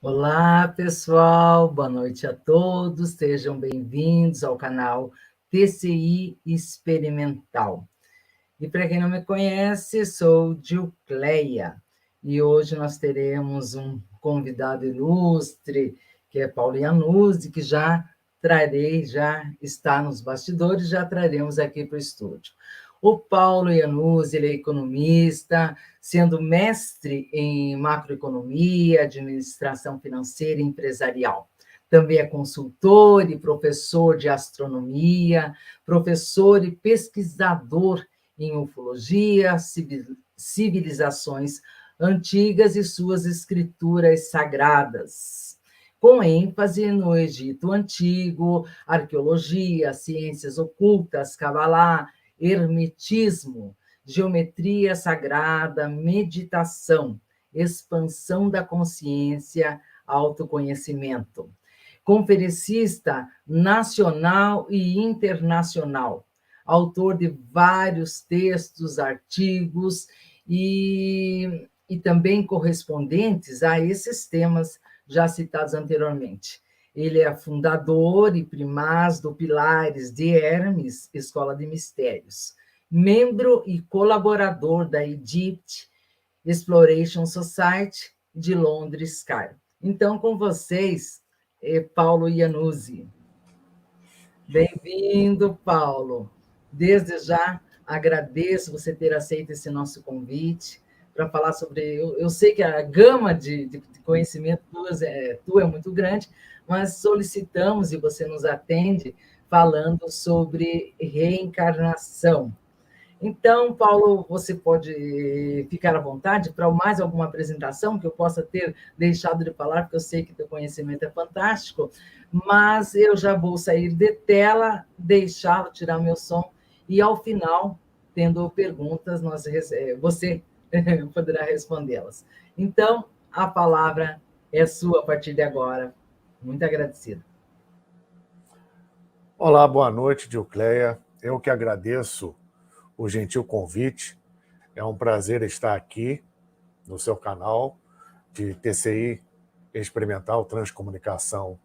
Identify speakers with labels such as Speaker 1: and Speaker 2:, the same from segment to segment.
Speaker 1: Olá, pessoal, boa noite a todos, sejam bem-vindos ao canal TCI Experimental. E para quem não me conhece, sou Gilcleia, e hoje nós teremos um convidado ilustre, que é Paulo Iannuzzi, que já está nos bastidores, já traremos aqui para o estúdio. O Paulo Iannuzzi, ele é economista, sendo mestre em macroeconomia, administração financeira e empresarial. Também é consultor e professor de astronomia, professor e pesquisador em ufologia, civilizações antigas e suas escrituras sagradas, com ênfase no Egito Antigo, arqueologia, ciências ocultas, cabalá, hermetismo, geometria sagrada, meditação, expansão da consciência, autoconhecimento. Conferencista nacional e internacional, autor de vários textos, artigos e também correspondentes a esses temas já citados anteriormente. Ele é fundador e primaz do Pilares de Hermes, Escola de Mistérios, membro e colaborador da Egypt Exploration Society de Londres, Cairo. Então, com vocês, Paulo Iannuzzi. Bem-vindo, Paulo. Desde já agradeço você ter aceito esse nosso convite para falar sobre. Eu sei que a gama de conhecimento tua é muito grande, mas solicitamos e você nos atende falando sobre reencarnação. Então, Paulo, você pode ficar à vontade para mais alguma apresentação que eu possa ter deixado de falar, porque eu sei que teu conhecimento é fantástico, mas eu já vou sair de tela, deixá-lo, tirar meu som, e ao final, tendo perguntas, você poderá respondê-las. Então, a palavra é sua a partir de agora. Muito agradecida.
Speaker 2: Olá, boa noite, Gilcleia. Eu que agradeço o gentil convite. É um prazer estar aqui no seu canal de TCI Experimental, Transcomunicação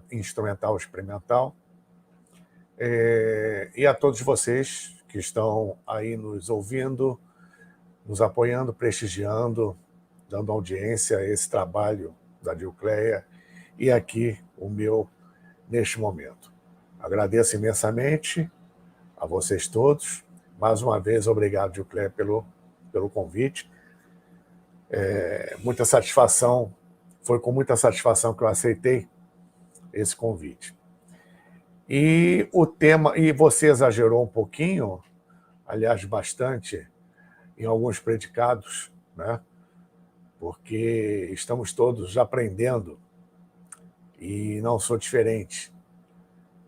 Speaker 2: Instrumental Experimental. E a todos vocês que estão aí nos ouvindo, nos apoiando, prestigiando, dando audiência a esse trabalho da Gilcleia e aqui o meu neste momento. Agradeço imensamente a vocês todos. Mais uma vez, obrigado, Gilcleia, pelo convite. Muita satisfação, foi com muita satisfação que eu aceitei esse convite. E o tema, e você exagerou um pouquinho, aliás, bastante, em alguns predicados, né? Porque estamos todos aprendendo e não sou diferente.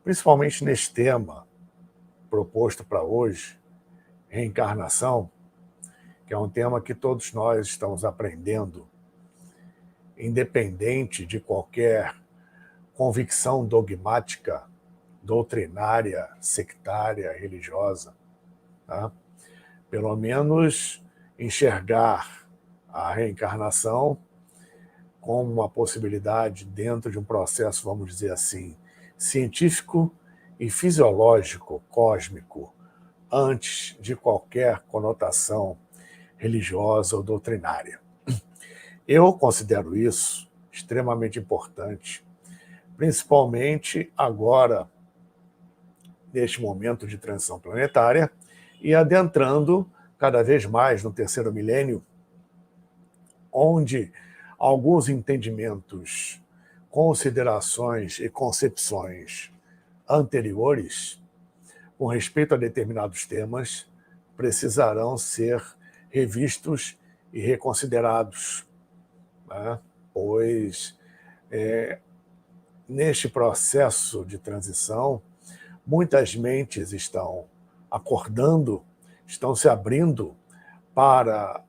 Speaker 2: Principalmente neste tema proposto para hoje, reencarnação, que é um tema que todos nós estamos aprendendo, independente de qualquer convicção dogmática, doutrinária, sectária, religiosa. Tá? Pelo menos enxergar a reencarnação como uma possibilidade dentro de um processo, vamos dizer assim, científico e fisiológico, cósmico, antes de qualquer conotação religiosa ou doutrinária. Eu considero isso extremamente importante, principalmente agora, neste momento de transição planetária, e adentrando cada vez mais no terceiro milênio, onde alguns entendimentos, considerações e concepções anteriores, com respeito a determinados temas, precisarão ser revistos e reconsiderados, né? Pois neste processo de transição, muitas mentes estão acordando, estão se abrindo para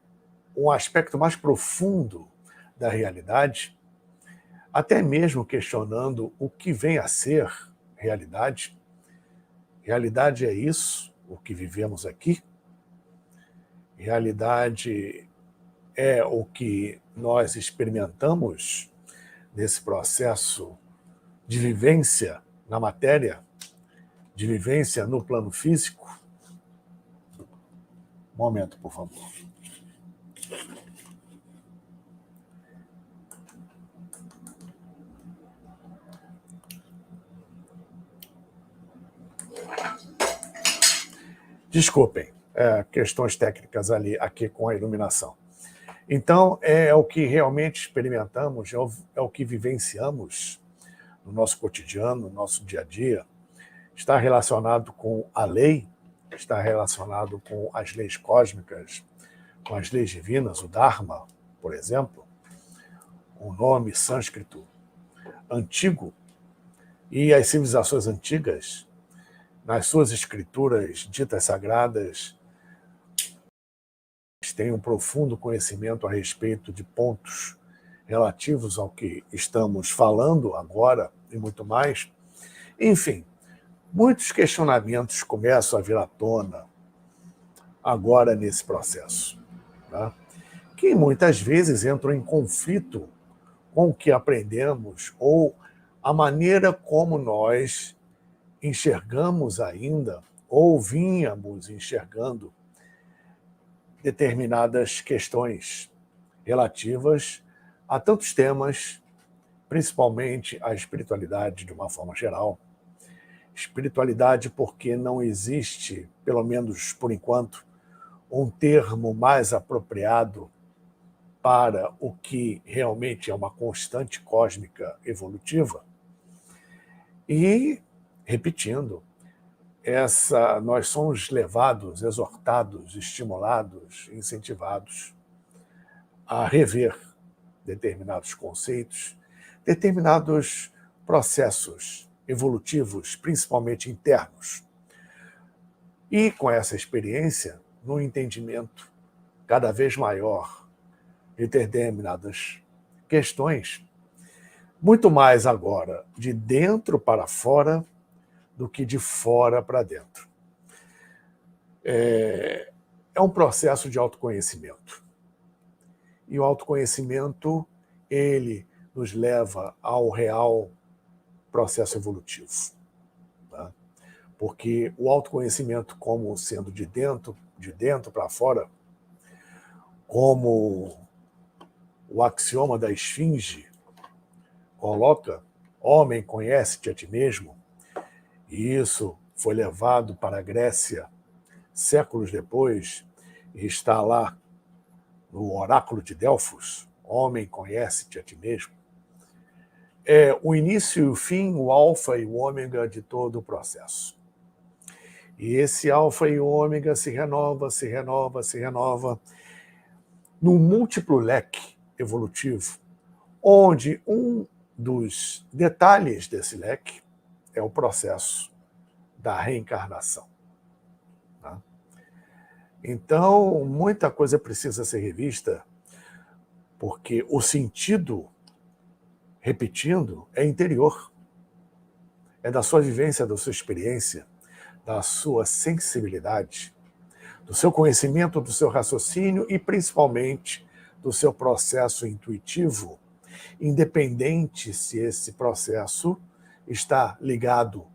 Speaker 2: um aspecto mais profundo da realidade, até mesmo questionando o que vem a ser realidade. Realidade é isso, o que vivemos aqui? Realidade é o que nós experimentamos nesse processo de vivência na matéria, de vivência no plano físico. Um momento, por favor. Desculpem, questões técnicas aqui com a iluminação. Então, é o que realmente experimentamos, é o que vivenciamos no nosso cotidiano, no nosso dia a dia. Está relacionado com a lei, está relacionado com as leis cósmicas, com as leis divinas, o Dharma, por exemplo, um nome sânscrito antigo, e as civilizações antigas, nas suas escrituras ditas sagradas, têm um profundo conhecimento a respeito de pontos relativos ao que estamos falando agora e muito mais. Enfim, muitos questionamentos começam a vir à tona agora nesse processo, tá? Que muitas vezes entram em conflito com o que aprendemos ou a maneira como nós enxergamos ainda ou vínhamos enxergando determinadas questões relativas a tantos temas, principalmente a espiritualidade de uma forma geral. Espiritualidade porque não existe, pelo menos por enquanto, um termo mais apropriado para o que realmente é uma constante cósmica evolutiva. E, repetindo, nós somos levados, exortados, estimulados, incentivados a rever determinados conceitos, determinados processos evolutivos, principalmente internos. E com essa experiência, no entendimento cada vez maior de determinadas questões, muito mais agora de dentro para fora do que de fora para dentro. É um processo de autoconhecimento. E o autoconhecimento, ele nos leva ao real processo evolutivo. Tá? Porque o autoconhecimento, como sendo de dentro para fora, como o axioma da esfinge coloca, homem, conhece-te a ti mesmo, e isso foi levado para a Grécia séculos depois, e está lá no oráculo de Delfos, homem, conhece-te a ti mesmo. É o início e o fim, o alfa e o ômega de todo o processo. E esse alfa e o ômega se renova, se renova, se renova, num múltiplo leque evolutivo, onde um dos detalhes desse leque é o processo da reencarnação. Tá? Então, muita coisa precisa ser revista, porque o sentido, repetindo, é interior. É da sua vivência, da sua experiência, da sua sensibilidade, do seu conhecimento, do seu raciocínio e, principalmente, do seu processo intuitivo, independente se esse processo está ligado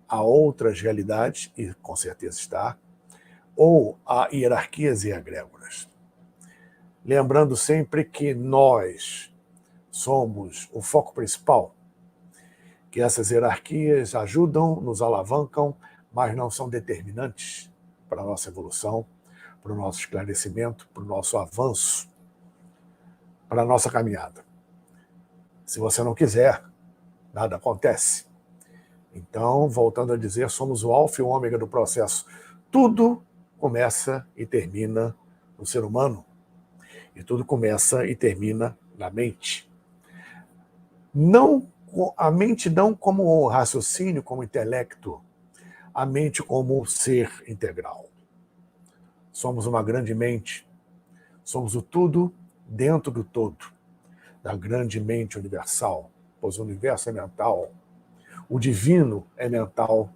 Speaker 2: a outras realidades, e com certeza está, ou a hierarquias e egrégoras. Lembrando sempre que nós somos o foco principal, que essas hierarquias ajudam, nos alavancam, mas não são determinantes para a nossa evolução, para o nosso esclarecimento, para o nosso avanço, para a nossa caminhada. Se você não quiser, nada acontece. Então, voltando a dizer, somos o alfa e o ômega do processo. Tudo começa e termina no ser humano. E tudo começa e termina na mente. A mente não como raciocínio, como intelecto, a mente como ser integral. Somos uma grande mente, somos o tudo dentro do todo, da grande mente universal, pois o universo é mental, o divino é mental.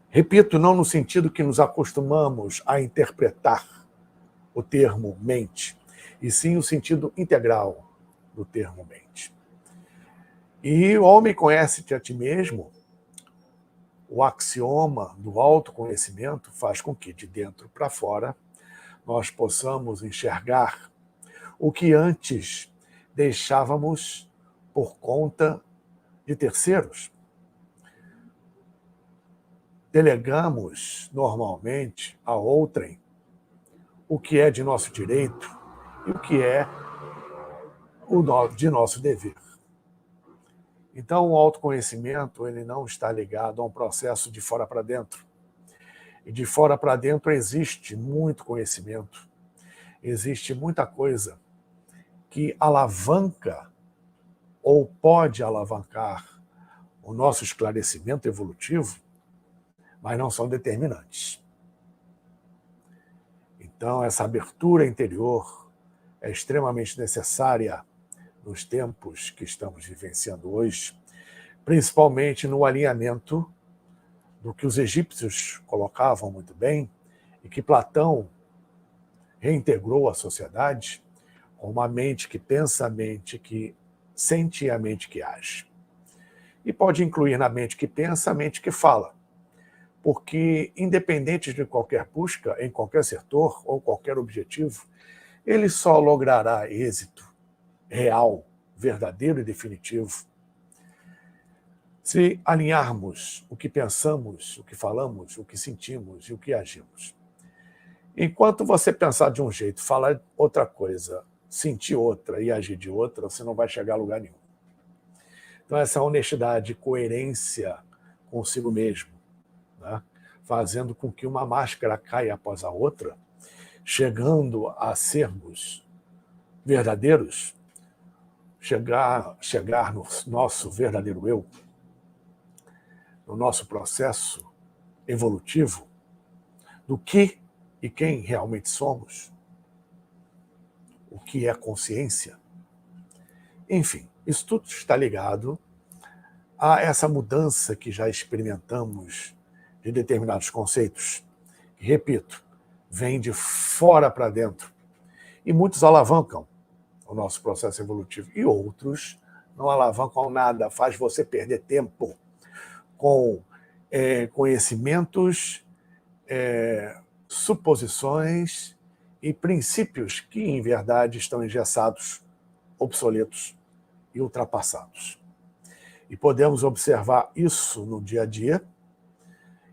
Speaker 2: Repito, não no sentido que nos acostumamos a interpretar o termo mente. e sim o sentido integral do termo mente. E o homem conhece-te a ti mesmo, o axioma do autoconhecimento faz com que, de dentro para fora, nós possamos enxergar o que antes deixávamos por conta de terceiros. Delegamos, normalmente, a outrem o que é de nosso direito e o que é de nosso dever. Então, o autoconhecimento ele não está ligado a um processo de fora para dentro. E de fora para dentro existe muito conhecimento, existe muita coisa que alavanca ou pode alavancar o nosso esclarecimento evolutivo, mas não são determinantes. Então, essa abertura interior é extremamente necessária nos tempos que estamos vivenciando hoje, principalmente no alinhamento do que os egípcios colocavam muito bem e que Platão reintegrou à sociedade com uma mente que pensa, a mente que sente e a mente que age. E pode incluir na mente que pensa, a mente que fala. Porque, independente de qualquer busca, em qualquer setor ou qualquer objetivo, ele só logrará êxito real, verdadeiro e definitivo se alinharmos o que pensamos, o que falamos, o que sentimos e o que agimos. Enquanto você pensar de um jeito, falar outra coisa, sentir outra e agir de outra, você não vai chegar a lugar nenhum. Então, essa honestidade, coerência consigo mesmo, né? Fazendo com que uma máscara caia após a outra, chegando a sermos verdadeiros, chegar no nosso verdadeiro eu, no nosso processo evolutivo, do que e quem realmente somos, o que é consciência. Enfim, isso tudo está ligado a essa mudança que já experimentamos de determinados conceitos, que, repito, vem de fora para dentro. E muitos alavancam o nosso processo evolutivo, e outros não alavancam nada, faz você perder tempo com conhecimentos, suposições e princípios que, em verdade, estão engessados, obsoletos e ultrapassados. E podemos observar isso no dia a dia,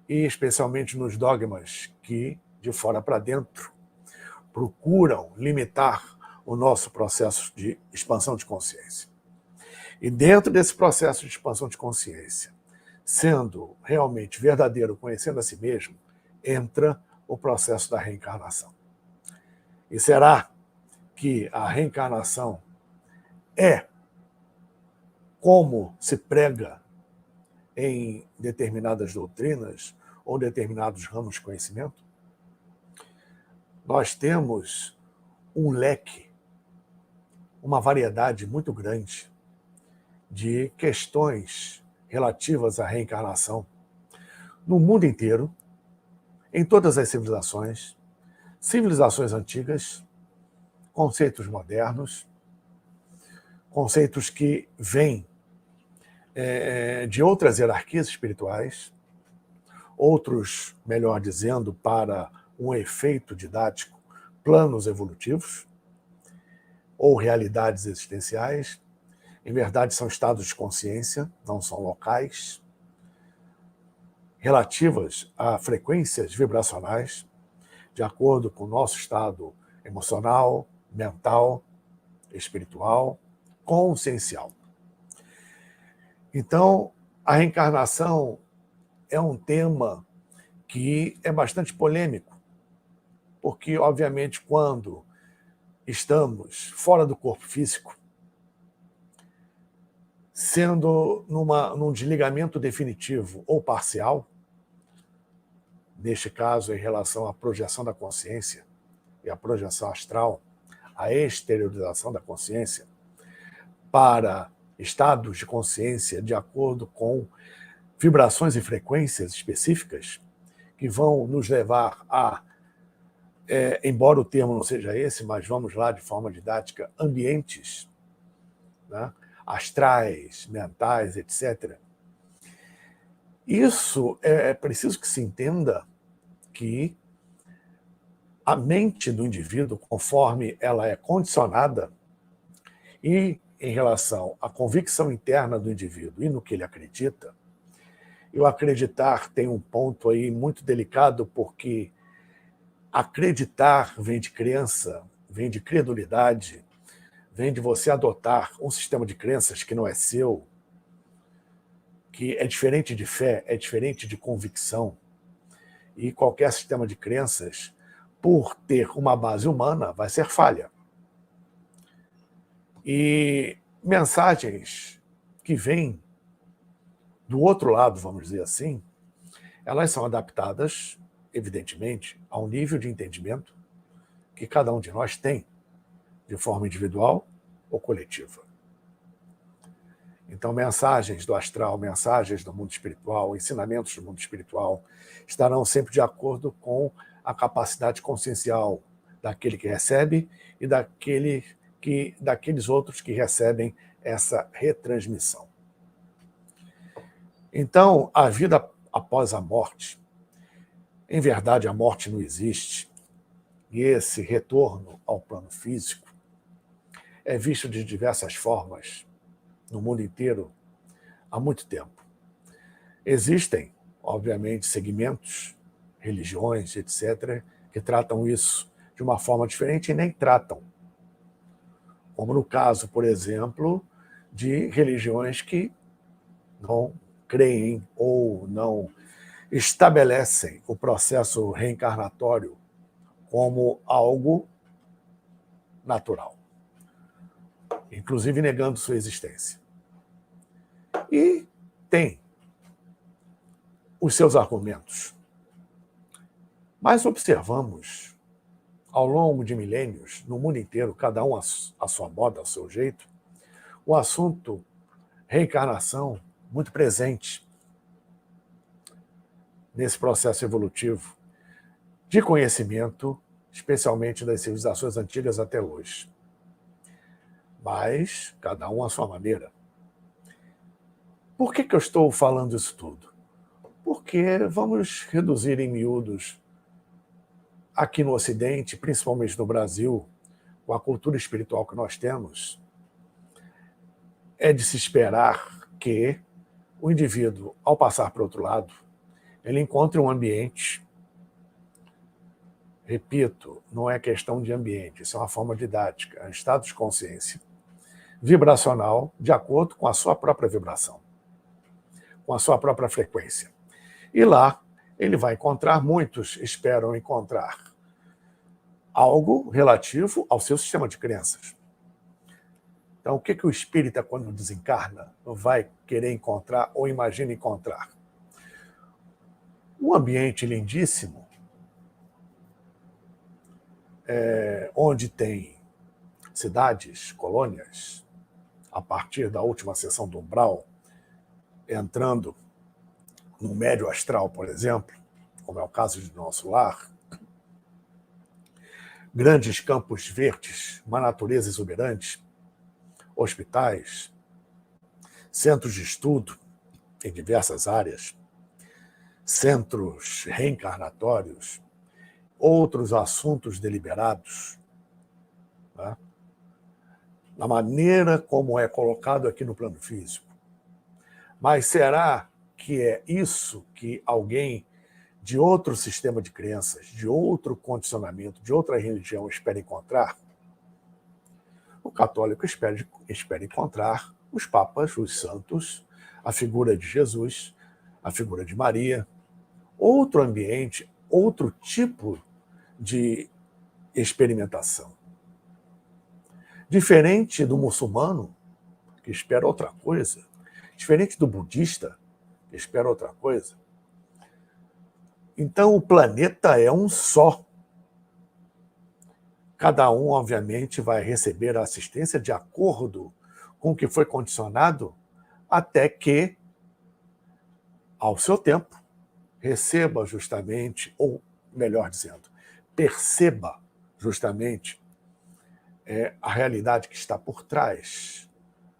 Speaker 2: e especialmente nos dogmas que, de fora para dentro, procuram limitar o nosso processo de expansão de consciência. E dentro desse processo de expansão de consciência, sendo realmente verdadeiro, conhecendo a si mesmo, entra o processo da reencarnação. E será que a reencarnação é como se prega em determinadas doutrinas ou determinados ramos de conhecimento? Nós temos um leque, uma variedade muito grande de questões relativas à reencarnação no mundo inteiro, em todas as civilizações, civilizações antigas, conceitos modernos, conceitos que vêm de outras hierarquias espirituais, outros, melhor dizendo, para um efeito didático, planos evolutivos ou realidades existenciais. Em verdade, são estados de consciência, não são locais, relativas a frequências vibracionais, de acordo com o nosso estado emocional, mental, espiritual, consciencial. Então, a reencarnação é um tema que é bastante polêmico, porque, obviamente, quando estamos fora do corpo físico, sendo num desligamento definitivo ou parcial, neste caso, em relação à projeção da consciência e à projeção astral, a exteriorização da consciência, para estados de consciência de acordo com vibrações e frequências específicas que vão nos levar a embora o termo não seja esse, mas vamos lá de forma didática, ambientes, né? Astrais, mentais, etc. Isso é preciso que se entenda que a mente do indivíduo, conforme ela é condicionada, e em relação à convicção interna do indivíduo e no que ele acredita, e o acreditar tem um ponto aí muito delicado, porque acreditar vem de crença, vem de credulidade, vem de você adotar um sistema de crenças que não é seu, que é diferente de fé, é diferente de convicção. E qualquer sistema de crenças, por ter uma base humana, vai ser falha. E mensagens que vêm do outro lado, vamos dizer assim, elas são adaptadas, evidentemente, ao nível de entendimento que cada um de nós tem, de forma individual ou coletiva. Então, mensagens do astral, mensagens do mundo espiritual, ensinamentos do mundo espiritual estarão sempre de acordo com a capacidade consciencial daquele que recebe e daqueles outros que recebem essa retransmissão. Então, a vida após a morte, em verdade, a morte não existe, e esse retorno ao plano físico é visto de diversas formas no mundo inteiro há muito tempo. Existem, obviamente, segmentos, religiões, etc., que tratam isso de uma forma diferente e nem tratam. Como no caso, por exemplo, de religiões que não creem ou não estabelecem o processo reencarnatório como algo natural, inclusive negando sua existência. E tem os seus argumentos. Mas observamos, ao longo de milênios, no mundo inteiro, cada um à sua moda, ao seu jeito, o assunto reencarnação muito presente nesse processo evolutivo de conhecimento, especialmente das civilizações antigas até hoje. Mas cada um à sua maneira. Por que eu estou falando isso tudo? Porque vamos reduzir em miúdos aqui no Ocidente, principalmente no Brasil, com a cultura espiritual que nós temos, é de se esperar que o indivíduo, ao passar para o outro lado, ele encontre um ambiente, repito, não é questão de ambiente, isso é uma forma didática, é um estado de consciência vibracional de acordo com a sua própria vibração, com a sua própria frequência. E lá ele vai encontrar, muitos esperam encontrar algo relativo ao seu sistema de crenças. Então, o que o espírita, quando desencarna, vai querer encontrar ou imagina encontrar? Um ambiente lindíssimo, onde tem cidades, colônias, a partir da última seção do umbral, entrando no médio astral, por exemplo, como é o caso de nosso lar, grandes campos verdes, uma natureza exuberante, hospitais, centros de estudo em diversas áreas, centros reencarnatórios, outros assuntos deliberados, né? Na maneira como é colocado aqui no plano físico. Mas será que é isso que alguém de outro sistema de crenças, de outro condicionamento, de outra religião espera encontrar? O católico espera encontrar os papas, os santos, a figura de Jesus, a figura de Maria, outro ambiente, outro tipo de experimentação. Diferente do muçulmano, que espera outra coisa, diferente do budista, que espera outra coisa. Então, o planeta é um só. Cada um, obviamente, vai receber a assistência de acordo com o que foi condicionado, até que, ao seu tempo, receba justamente, ou melhor dizendo, perceba justamente a realidade que está por trás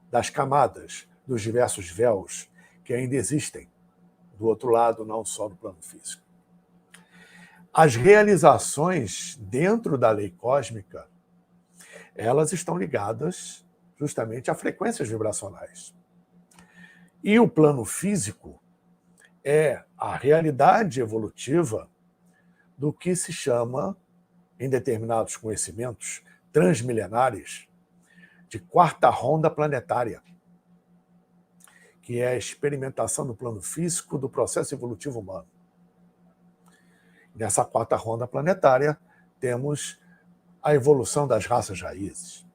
Speaker 2: das camadas, dos diversos véus que ainda existem do outro lado, não só do plano físico. As realizações dentro da lei cósmica, elas estão ligadas justamente a frequências vibracionais. E o plano físico é a realidade evolutiva do que se chama, em determinados conhecimentos transmilenares, de quarta ronda planetária, que é a experimentação do plano físico do processo evolutivo humano. Nessa quarta ronda planetária, temos a evolução das raças raízes,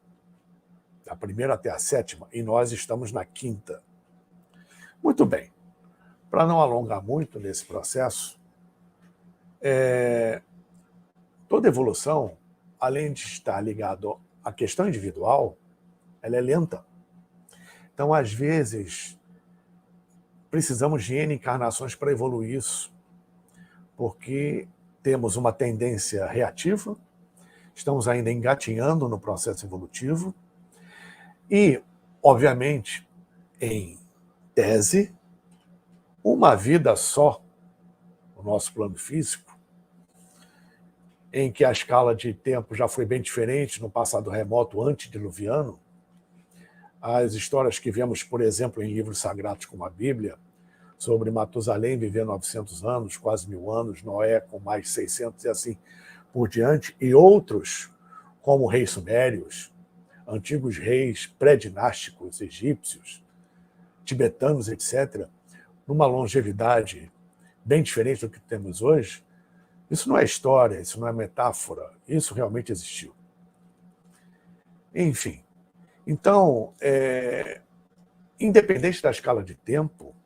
Speaker 2: da primeira até a sétima, e nós estamos na quinta. Muito bem. Para não alongar muito nesse processo, toda evolução, além de estar ligada à questão individual, ela é lenta. Então, às vezes, precisamos de N encarnações para evoluir isso, porque temos uma tendência reativa, estamos ainda engatinhando no processo evolutivo e, obviamente, em tese, uma vida só, no nosso plano físico, em que a escala de tempo já foi bem diferente no passado remoto antediluviano. As histórias que vemos, por exemplo, em livros sagrados como a Bíblia, sobre Matusalém viver 900 anos, quase 1000 anos, Noé com mais 600 e assim por diante, e outros, como reis sumérios, antigos reis pré-dinásticos egípcios, tibetanos, etc., numa longevidade bem diferente do que temos hoje. Isso não é história, isso não é metáfora, isso realmente existiu. Enfim, então, independente da escala de tempo,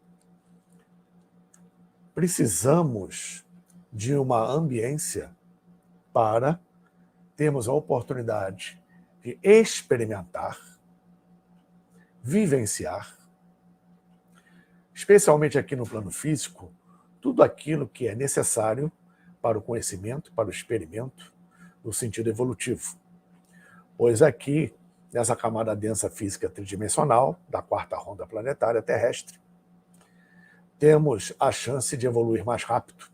Speaker 2: precisamos de uma ambiência para termos a oportunidade de experimentar, vivenciar, especialmente aqui no plano físico, tudo aquilo que é necessário para o conhecimento, para o experimento, no sentido evolutivo. Pois aqui, nessa camada densa física tridimensional, da quarta ronda planetária terrestre, temos a chance de evoluir mais rápido,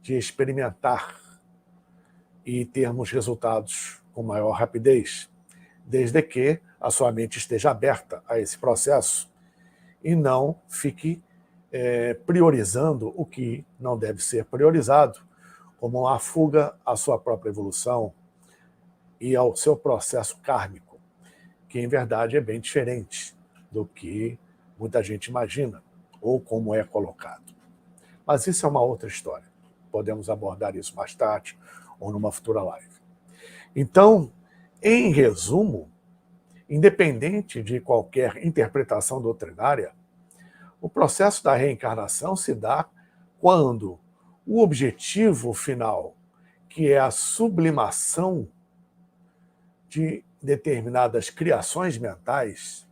Speaker 2: de experimentar e termos resultados com maior rapidez, desde que a sua mente esteja aberta a esse processo e não fique priorizando o que não deve ser priorizado, como a fuga à sua própria evolução e ao seu processo kármico, que em verdade é bem diferente do que muita gente imagina, ou como é colocado. Mas isso é uma outra história. Podemos abordar isso mais tarde ou numa futura live. Então, em resumo, independente de qualquer interpretação doutrinária, o processo da reencarnação se dá quando o objetivo final, que é a sublimação de determinadas criações mentais,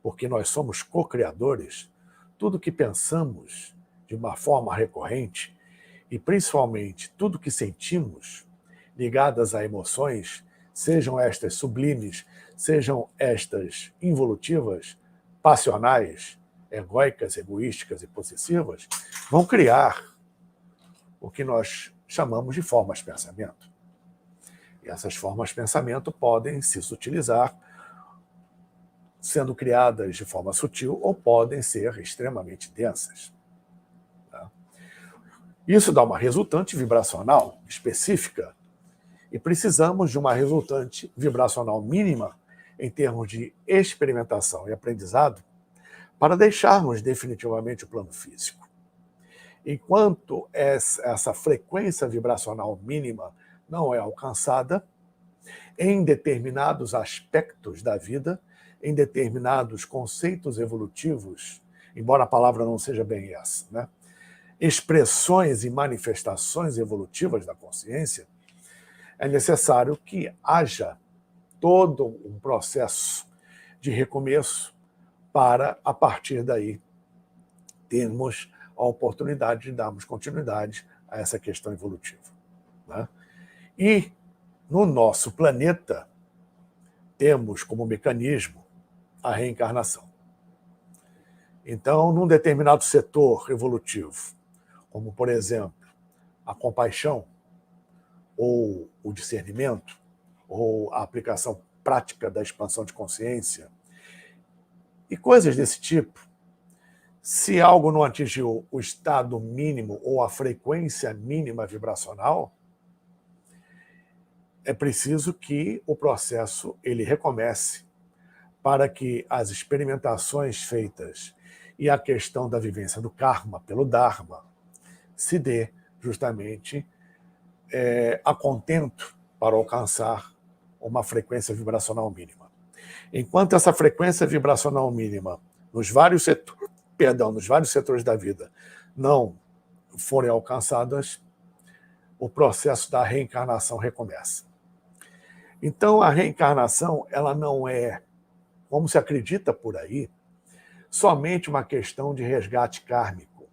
Speaker 2: porque nós somos co-criadores, tudo que pensamos de uma forma recorrente, e principalmente tudo que sentimos, ligadas a emoções, sejam estas sublimes, sejam estas involutivas, passionais, egóicas, egoísticas e possessivas, vão criar o que nós chamamos de formas de pensamento. E essas formas de pensamento podem se sutilizar, sendo criadas de forma sutil, ou podem ser extremamente densas. Isso dá uma resultante vibracional específica, e precisamos de uma resultante vibracional mínima em termos de experimentação e aprendizado para deixarmos definitivamente o plano físico. Enquanto essa frequência vibracional mínima não é alcançada, em determinados aspectos da vida, em determinados conceitos evolutivos, embora a palavra não seja bem essa, né? Expressões e manifestações evolutivas da consciência, é necessário que haja todo um processo de recomeço para, a partir daí, termos a oportunidade de darmos continuidade a essa questão evolutiva, né? E no nosso planeta temos como mecanismo a reencarnação. Então, num determinado setor evolutivo, como, por exemplo, a compaixão, ou o discernimento, ou a aplicação prática da expansão de consciência, e coisas desse tipo, se algo não atingiu o estado mínimo ou a frequência mínima vibracional, é preciso que o processo ele recomece para que as experimentações feitas e a questão da vivência do karma pelo Dharma se dê justamente a contento para alcançar uma frequência vibracional mínima. Enquanto essa frequência vibracional mínima nos vários setores da vida não forem alcançadas, o processo da reencarnação recomeça. Então, a reencarnação ela não é, como se acredita por aí, somente uma questão de resgate kármico.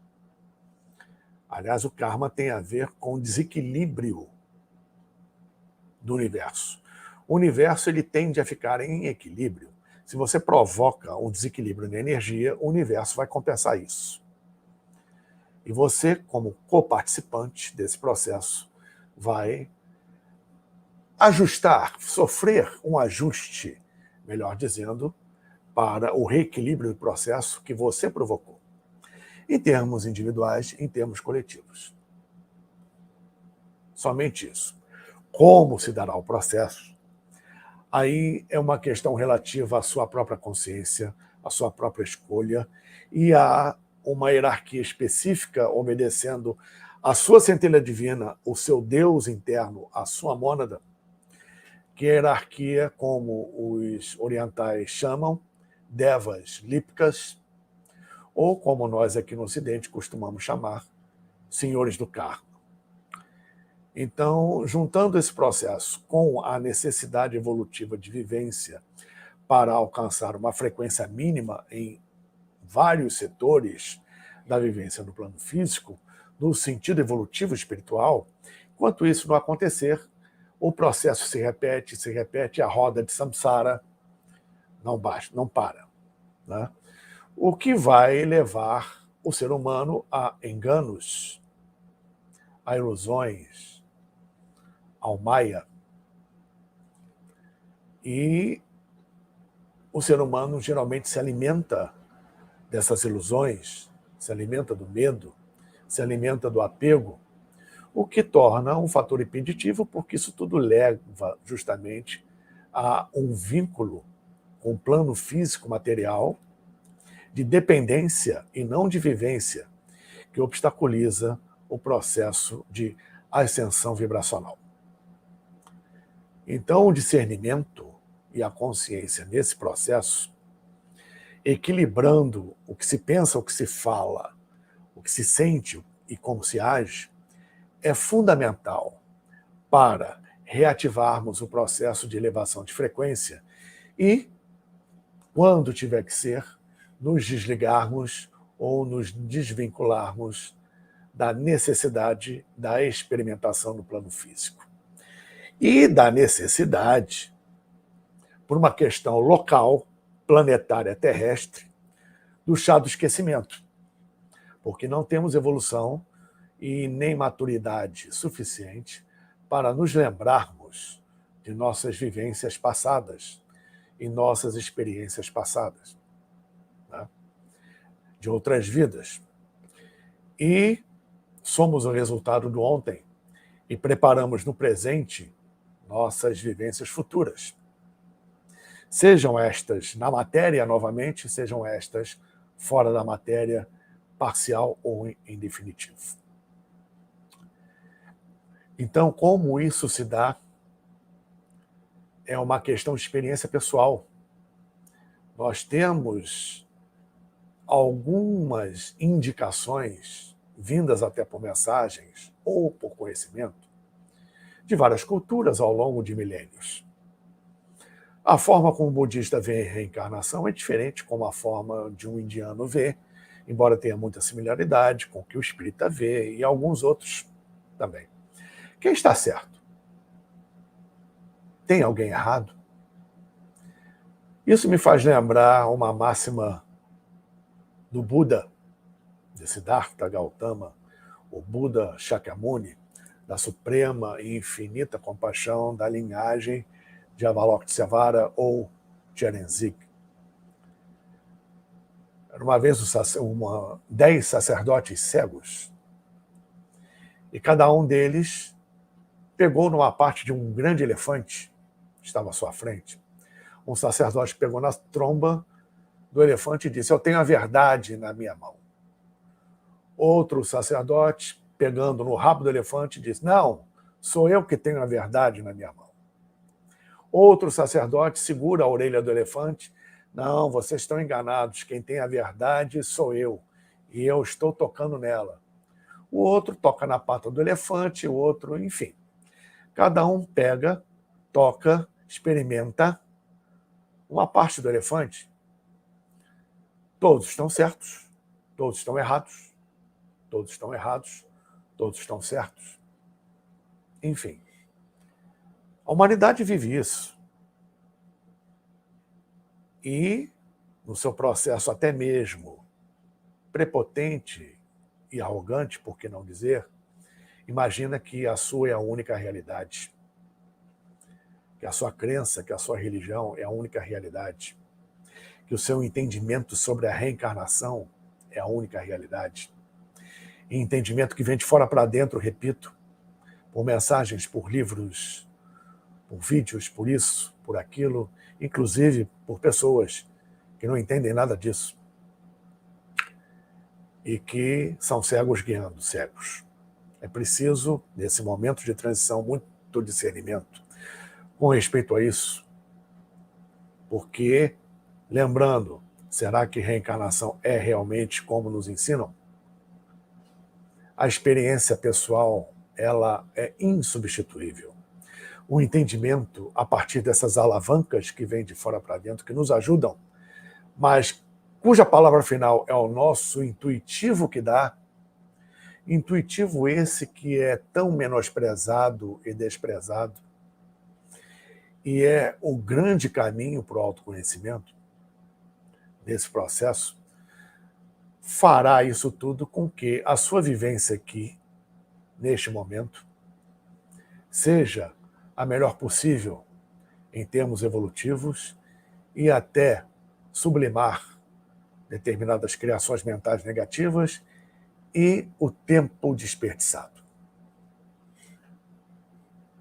Speaker 2: Aliás, o karma tem a ver com o desequilíbrio do universo. O universo ele tende a ficar em equilíbrio. Se você provoca um desequilíbrio na energia, o universo vai compensar isso. E você, como coparticipante desse processo, vai ajustar, sofrer um ajuste, melhor dizendo, para o reequilíbrio do processo que você provocou, em termos individuais, em termos coletivos. Somente isso. Como se dará o processo? Aí é uma questão relativa à sua própria consciência, à sua própria escolha e a uma hierarquia específica obedecendo a sua centelha divina, o seu Deus interno, a sua mônada, que é a hierarquia, como os orientais chamam, devas lípicas, ou como nós aqui no Ocidente costumamos chamar, senhores do karma. Então, juntando esse processo com a necessidade evolutiva de vivência para alcançar uma frequência mínima em vários setores da vivência no plano físico, no sentido evolutivo espiritual, enquanto isso não acontecer, o processo se repete, a roda de samsara não para. Né? O que vai levar o ser humano a enganos, a ilusões, ao Maia. E o ser humano geralmente se alimenta dessas ilusões, se alimenta do medo, se alimenta do apego, o que torna um fator impeditivo, porque isso tudo leva justamente a um vínculo com o plano físico material de dependência e não de vivência, que obstaculiza o processo de ascensão vibracional. Então, o discernimento e a consciência nesse processo, equilibrando o que se pensa, o que se fala, o que se sente e como se age, é fundamental para reativarmos o processo de elevação de frequência e, quando tiver que ser, nos desligarmos ou nos desvincularmos da necessidade da experimentação no plano físico. E da necessidade, por uma questão local, planetária terrestre, do chá do esquecimento. Porque não temos evolução e nem maturidade suficiente para nos lembrarmos de nossas vivências passadas e nossas experiências passadas, né? De outras vidas. E somos o resultado do ontem e preparamos no presente nossas vivências futuras. Sejam estas na matéria novamente, sejam estas fora da matéria, parcial ou em definitivo. Então, como isso se dá, é uma questão de experiência pessoal. Nós temos algumas indicações, vindas até por mensagens ou por conhecimento, de várias culturas ao longo de milênios. A forma como o budista vê a reencarnação é diferente como a forma de um indiano vê, embora tenha muita similaridade com o que o espírita vê e alguns outros também. Quem está certo? Tem alguém errado? Isso me faz lembrar uma máxima do Buda, de Siddhartha Gautama, o Buda Shakyamuni, da suprema e infinita compaixão da linhagem de Avalokitesvara ou Cherenzig. Era uma vez 10 sacerdotes cegos, e cada um deles pegou numa parte de um grande elefante que estava à sua frente. Um sacerdote pegou na tromba do elefante e disse: eu tenho a verdade na minha mão. Outro sacerdote, pegando no rabo do elefante, disse: não, sou eu que tenho a verdade na minha mão. Outro sacerdote segura a orelha do elefante: não, vocês estão enganados, quem tem a verdade sou eu, e eu estou tocando nela. O outro toca na pata do elefante, o outro, enfim. Cada um pega, toca, experimenta uma parte do elefante. Todos estão certos, todos estão errados, todos estão errados, todos estão certos. Enfim, a humanidade vive isso. E, no seu processo até mesmo prepotente e arrogante, por que não dizer, imagina que a sua é a única realidade, que a sua crença, que a sua religião é a única realidade, que o seu entendimento sobre a reencarnação é a única realidade. E entendimento que vem de fora para dentro, repito, por mensagens, por livros, por vídeos, por isso, por aquilo, inclusive por pessoas que não entendem nada disso e que são cegos guiando cegos. É preciso, nesse momento de transição, muito discernimento com respeito a isso, porque, lembrando, será que reencarnação é realmente como nos ensinam? A experiência pessoal, ela é insubstituível. O entendimento, a partir dessas alavancas que vêm de fora para dentro, que nos ajudam, mas cuja palavra final é o nosso intuitivo que dá, intuitivo esse que é tão menosprezado e desprezado, e é o grande caminho para o autoconhecimento, nesse processo, fará isso tudo com que a sua vivência aqui, neste momento, seja a melhor possível em termos evolutivos e até sublimar determinadas criações mentais negativas e o tempo desperdiçado.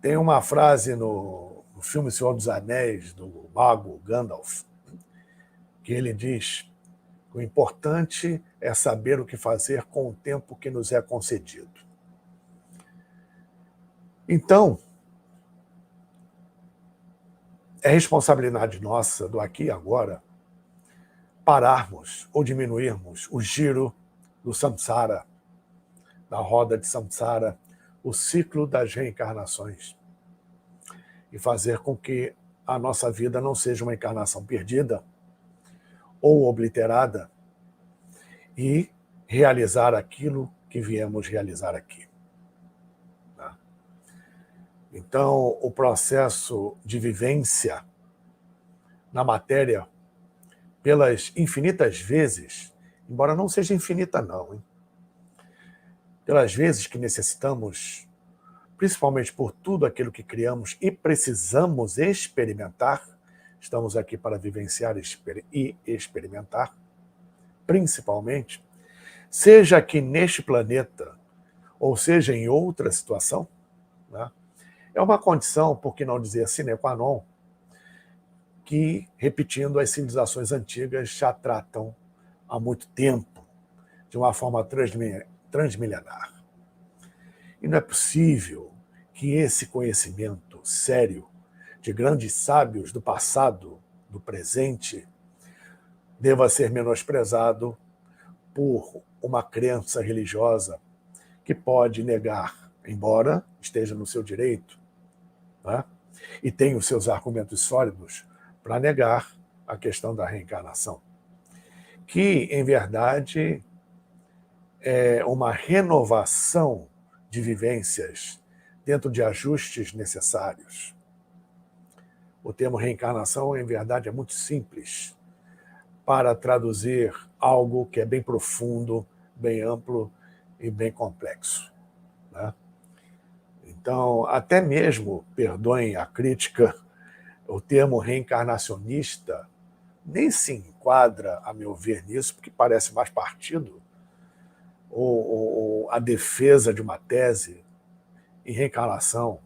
Speaker 2: Tem uma frase no filme Senhor dos Anéis, do mago Gandalf, que ele diz: o importante é saber o que fazer com o tempo que nos é concedido. Então, é responsabilidade nossa, do aqui e agora, pararmos ou diminuirmos o giro do samsara, da roda de samsara, o ciclo das reencarnações, e fazer com que a nossa vida não seja uma encarnação perdida ou obliterada, e realizar aquilo que viemos realizar aqui. Então, o processo de vivência na matéria, pelas infinitas vezes, embora não seja infinita não, hein? Pelas vezes que necessitamos, principalmente por tudo aquilo que criamos e precisamos experimentar, estamos aqui para vivenciar e experimentar, principalmente, seja aqui neste planeta, ou seja em outra situação, né? É uma condição, por que não dizer sine qua non, que, repetindo, as civilizações antigas já tratam há muito tempo, de uma forma transmilenar. E não é possível que esse conhecimento sério de grandes sábios do passado, do presente, deva ser menosprezado por uma crença religiosa que pode negar, embora esteja no seu direito, né? E tem os seus argumentos sólidos para negar a questão da reencarnação, que, em verdade, é uma renovação de vivências dentro de ajustes necessários. o termo reencarnação, em verdade, é muito simples para traduzir algo que é bem profundo, bem amplo e bem complexo, né? Então, até mesmo, perdoem a crítica, o termo reencarnacionista nem se enquadra, a meu ver, nisso, porque parece mais partido ou a defesa de uma tese em reencarnação,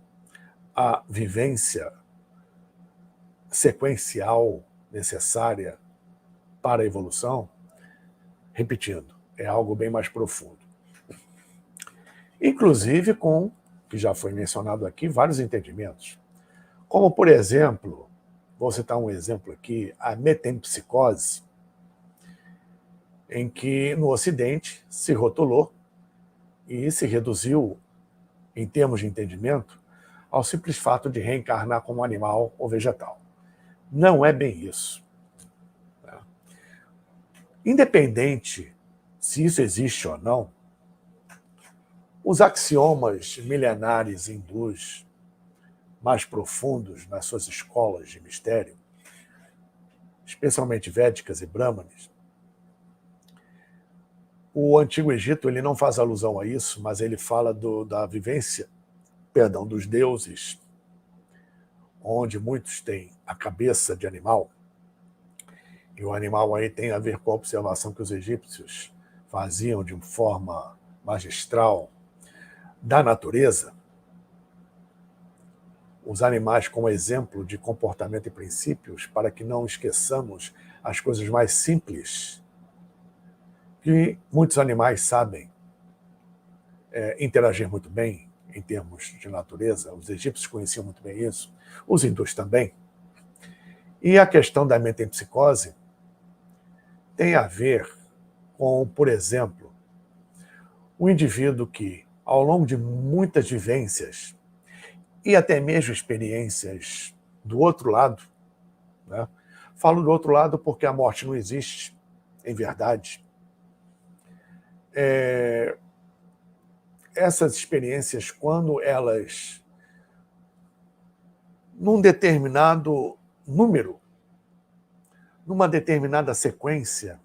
Speaker 2: a vivência sequencial necessária para a evolução. Repetindo, é algo bem mais profundo. Inclusive com, que já foi mencionado aqui, vários entendimentos. Como, por exemplo, vou citar um exemplo aqui, a metempsicose, em que no Ocidente se rotulou e se reduziu, em termos de entendimento, ao simples fato de reencarnar como animal ou vegetal. Não é bem isso. Independente se isso existe ou não, os axiomas milenares hindus mais profundos nas suas escolas de mistério, especialmente védicas e brahmanes, o Antigo Egito ele não faz alusão a isso, mas ele fala da vivência, dos deuses, onde muitos têm a cabeça de animal, e o animal aí tem a ver com a observação que os egípcios faziam de forma magistral da natureza, os animais como exemplo de comportamento e princípios, para que não esqueçamos as coisas mais simples, que muitos animais sabem interagir muito bem em termos de natureza. Os egípcios conheciam muito bem isso, os hindus também. E a questão da metempsicose tem a ver com, por exemplo, um indivíduo que, ao longo de muitas vivências e até mesmo experiências do outro lado, né? Falo do outro lado porque a morte não existe, em verdade. Essas experiências, quando elas, num determinado número, numa determinada sequência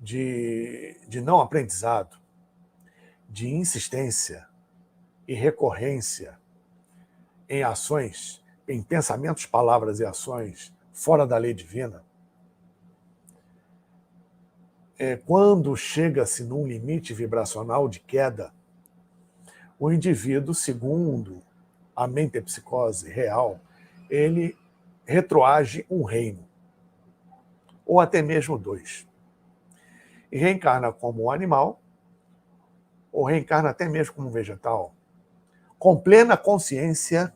Speaker 2: de não aprendizado, de insistência e recorrência em ações, em pensamentos, palavras e ações fora da lei divina, quando chega-se num limite vibracional de queda, o indivíduo, segundo a mentepsicose real, ele retroage um reino, ou até mesmo dois, e reencarna como um animal, ou reencarna até mesmo como um vegetal, com plena consciência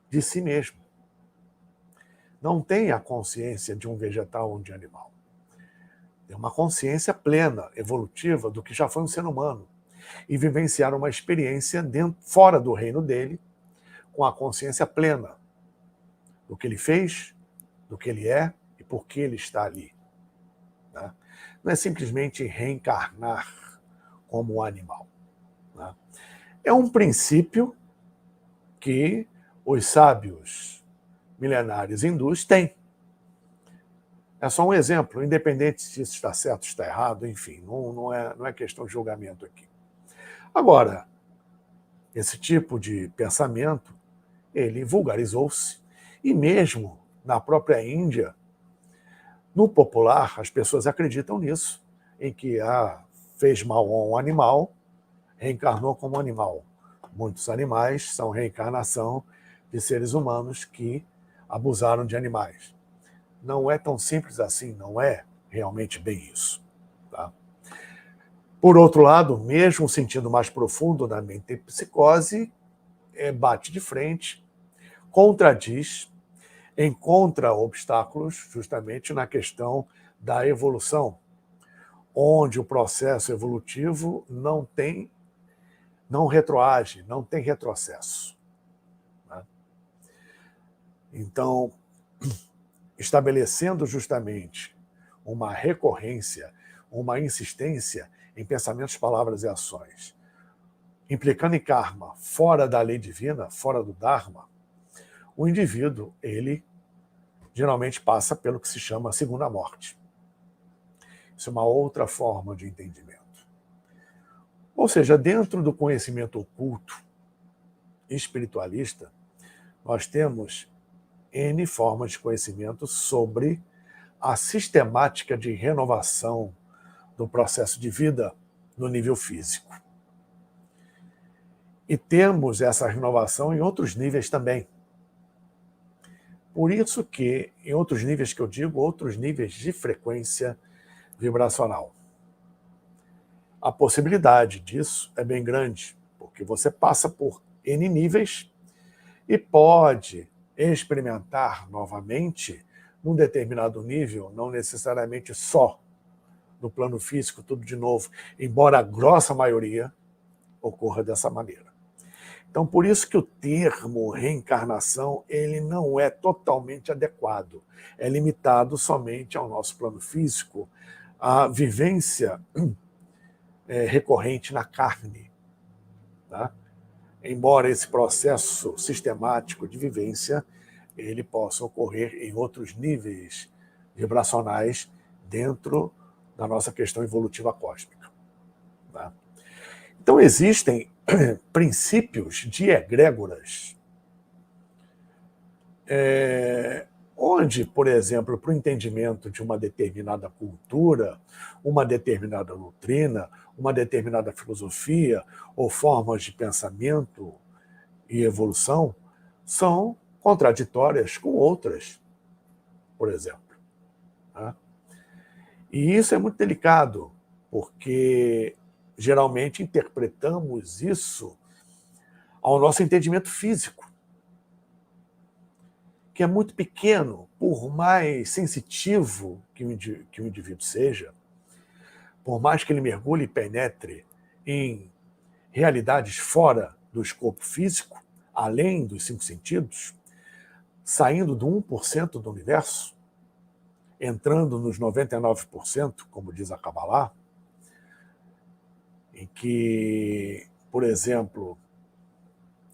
Speaker 2: de si mesmo. Não tem a consciência de um vegetal ou de animal. Tem uma consciência plena, evolutiva, do que já foi um ser humano, e vivenciar uma experiência fora do reino dele, com a consciência plena do que ele fez, do que ele é e por que ele está ali. Né? Não é simplesmente reencarnar como um animal. Né? É um princípio que os sábios milenares hindus têm. É só um exemplo, independente se isso está certo ou está errado, enfim, não é questão de julgamento aqui. Agora, esse tipo de pensamento, ele vulgarizou-se, e mesmo na própria Índia, no popular, as pessoas acreditam nisso, em que fez mal a um animal, reencarnou como animal. Muitos animais são reencarnação de seres humanos que abusaram de animais. Não é tão simples assim, não é realmente bem isso. Tá? Por outro lado, mesmo o sentido mais profundo da metempsicose, bate de frente, contradiz, encontra obstáculos justamente na questão da evolução, onde o processo evolutivo não retroage, não tem retrocesso. Né? Então, estabelecendo justamente uma recorrência, uma insistência em pensamentos, palavras e ações, implicando em karma fora da lei divina, fora do Dharma, o indivíduo, ele geralmente passa pelo que se chama segunda morte. Isso é uma outra forma de entendimento. Ou seja, dentro do conhecimento oculto espiritualista, nós temos N formas de conhecimento sobre a sistemática de renovação do processo de vida no nível físico. E temos essa renovação em outros níveis também. Por isso que, em outros níveis que eu digo, outros níveis de frequência vibracional. A possibilidade disso é bem grande, porque você passa por N níveis e pode experimentar novamente num determinado nível, não necessariamente só no plano físico, tudo de novo, embora a grossa maioria ocorra dessa maneira. Então, por isso que o termo reencarnação ele não é totalmente adequado. É limitado somente ao nosso plano físico, à vivência recorrente na carne. Tá? Embora esse processo sistemático de vivência ele possa ocorrer em outros níveis vibracionais dentro da nossa questão evolutiva cósmica. Tá? Então, existem princípios de egrégoras onde, por exemplo, para o entendimento de uma determinada cultura, uma determinada doutrina, uma determinada filosofia ou formas de pensamento e evolução são contraditórias com outras, por exemplo. Tá? E isso é muito delicado, porque geralmente interpretamos isso ao nosso entendimento físico, que é muito pequeno, por mais sensitivo que o indivíduo seja, por mais que ele mergulhe e penetre em realidades fora do escopo físico, além dos 5 sentidos, saindo do 1% do universo, entrando nos 99%, como diz a Kabbalah, em que, por exemplo,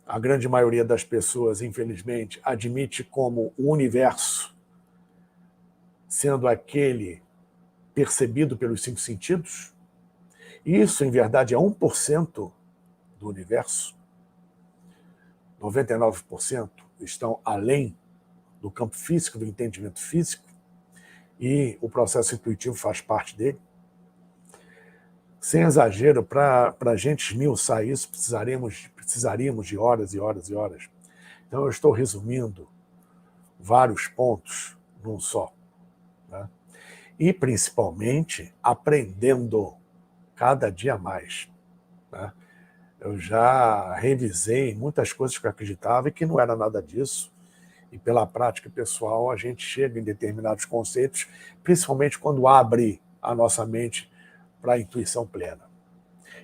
Speaker 2: a grande maioria das pessoas, infelizmente, admite como o universo sendo aquele percebido pelos 5 sentidos. Isso, em verdade, é 1% do universo. 99% estão além do campo físico, do entendimento físico, e o processo intuitivo faz parte dele. Sem exagero, para a gente esmiuçar isso, precisaríamos de horas e horas e horas. Então, eu estou resumindo vários pontos num só. Né? E, principalmente, aprendendo cada dia mais. Né? Eu já revisei muitas coisas que eu acreditava e que não era nada disso. E, pela prática pessoal, a gente chega em determinados conceitos, principalmente quando abre a nossa mente para a intuição plena.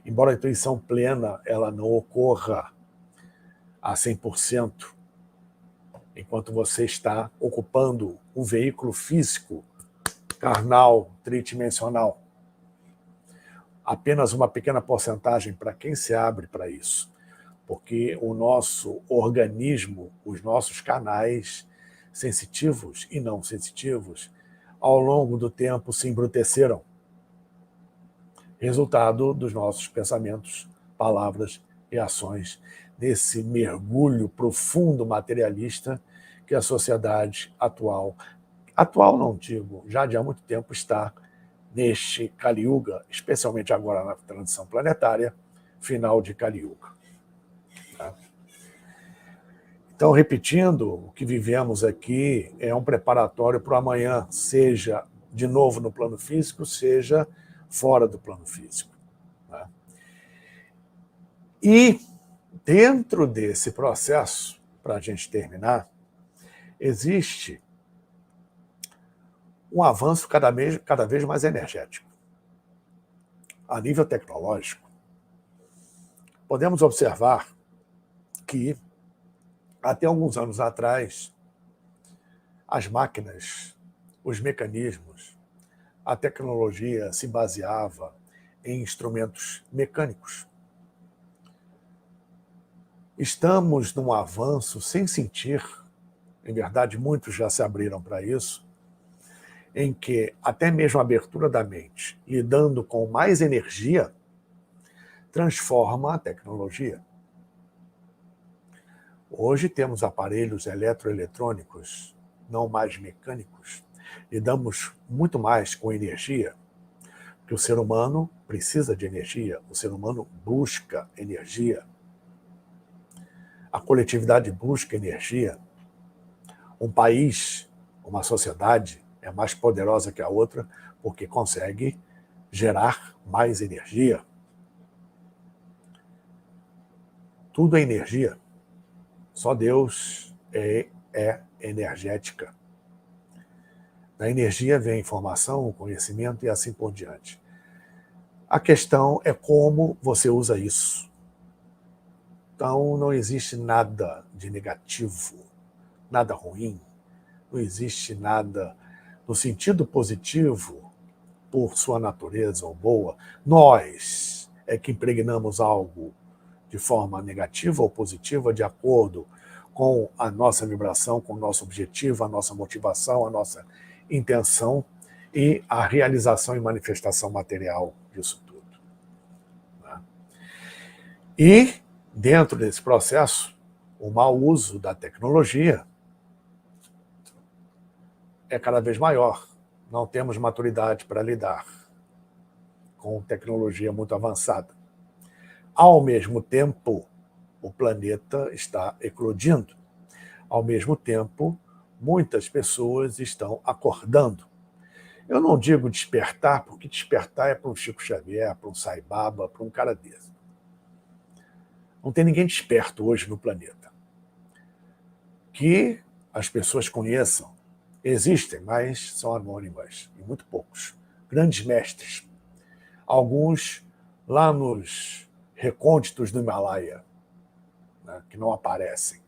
Speaker 2: Embora a intuição plena ela não ocorra a 100%, enquanto você está ocupando um veículo físico, carnal, tridimensional. Apenas uma pequena porcentagem para quem se abre para isso. Porque o nosso organismo, os nossos canais sensitivos e não sensitivos, ao longo do tempo se embruteceram. Resultado dos nossos pensamentos, palavras e ações nesse mergulho profundo materialista que a sociedade atual não digo, já há muito tempo está neste Kali Yuga, especialmente agora na transição planetária, final de Kali Yuga. Tá? Então, repetindo, o que vivemos aqui é um preparatório para o amanhã, seja de novo no plano físico, seja fora do plano físico. Tá? E dentro desse processo, para a gente terminar, existe um avanço cada vez mais energético. A nível tecnológico, podemos observar que, até alguns anos atrás, as máquinas, os mecanismos, a tecnologia se baseava em instrumentos mecânicos. Estamos num avanço sem sentir em verdade, muitos já se abriram para isso, em que até mesmo a abertura da mente, lidando com mais energia, transforma a tecnologia. Hoje temos aparelhos eletroeletrônicos, não mais mecânicos, lidamos muito mais com energia, porque o ser humano precisa de energia, o ser humano busca energia, a coletividade busca energia. Um país, uma sociedade é mais poderosa que a outra porque consegue gerar mais energia. Tudo é energia. Só Deus é energética. Da energia vem a informação, o conhecimento e assim por diante. A questão é como você usa isso. Então, não existe nada de negativo, nada ruim, não existe nada no sentido positivo, por sua natureza ou boa. Nós é que impregnamos algo de forma negativa ou positiva de acordo com a nossa vibração, com o nosso objetivo, a nossa motivação, a nossa intenção e a realização e manifestação material disso tudo. E, dentro desse processo, o mau uso da tecnologia é cada vez maior. Não temos maturidade para lidar com tecnologia muito avançada. Ao mesmo tempo, o planeta está eclodindo. Ao mesmo tempo, muitas pessoas estão acordando. Eu não digo despertar, porque despertar é para um Chico Xavier, para um Sai Baba, para um cara desse. Não tem ninguém desperto hoje no planeta. Que as pessoas conheçam. Existem, mas são anônimas, e muito poucos. Grandes mestres. Alguns lá nos recônditos do Himalaia, né, que não aparecem.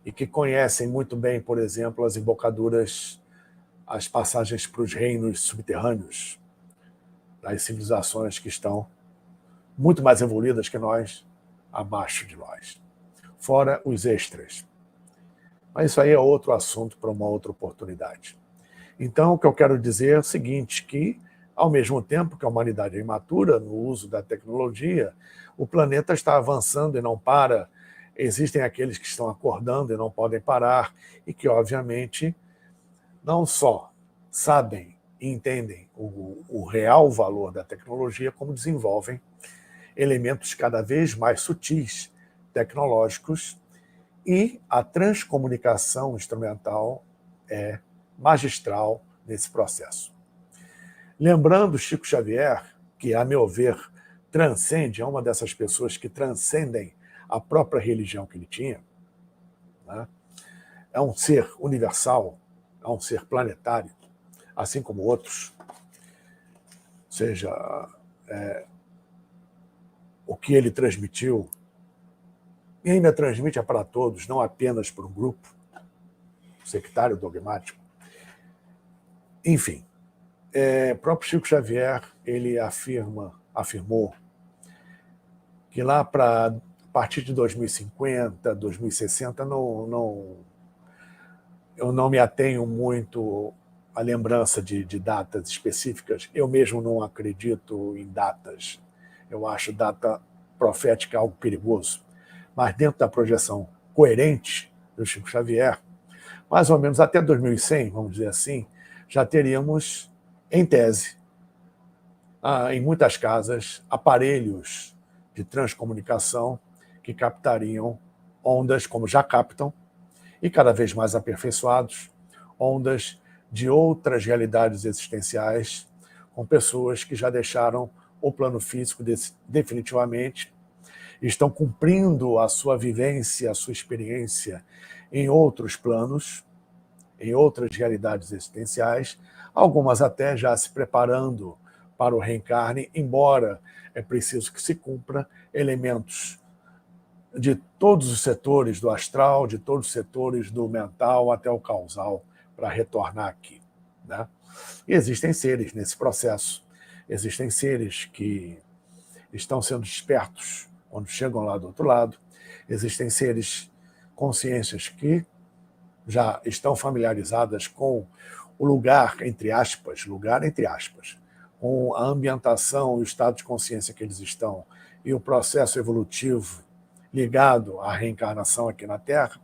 Speaker 2: E que conhecem muito bem, por exemplo, as embocaduras, as passagens para os reinos subterrâneos, das civilizações que estão muito mais evoluídas que nós, abaixo de nós. Fora os extras. Mas isso aí é outro assunto para uma outra oportunidade. Então, o que eu quero dizer é o seguinte, que, ao mesmo tempo que a humanidade é imatura no uso da tecnologia, o planeta está avançando e não para. Existem aqueles que estão acordando e não podem parar, e que, obviamente, não só sabem e entendem o real valor da tecnologia, como desenvolvem elementos cada vez mais sutis, tecnológicos, e a transcomunicação instrumental é magistral nesse processo. Lembrando Chico Xavier, que, a meu ver, transcende, é uma dessas pessoas que transcendem a própria religião que ele tinha, né? É um ser universal, é um ser planetário, assim como outros. Ou seja, o que ele transmitiu, e ainda transmite para todos, não apenas para um grupo sectário dogmático. Enfim, o próprio Chico Xavier ele afirmou que lá para a partir de 2050, 2060, eu não me atenho muito à lembrança de datas específicas. Eu mesmo não acredito em datas. Eu acho data profética algo perigoso. Mas dentro da projeção coerente do Chico Xavier, mais ou menos até 2100, vamos dizer assim, já teríamos, em tese, em muitas casas, aparelhos de transcomunicação que captariam ondas, como já captam, e cada vez mais aperfeiçoados, ondas de outras realidades existenciais, com pessoas que já deixaram o plano físico definitivamente, estão cumprindo a sua vivência, a sua experiência em outros planos, em outras realidades existenciais, algumas até já se preparando para o reencarne, embora é preciso que se cumpra elementos de todos os setores do astral, de todos os setores do mental até o causal, para retornar aqui, né? E existem seres nesse processo, existem seres que estão sendo despertos quando chegam lá do outro lado, existem seres, consciências que já estão familiarizadas com o lugar entre aspas, com a ambientação e o estado de consciência que eles estão e o processo evolutivo ligado à reencarnação aqui na Terra,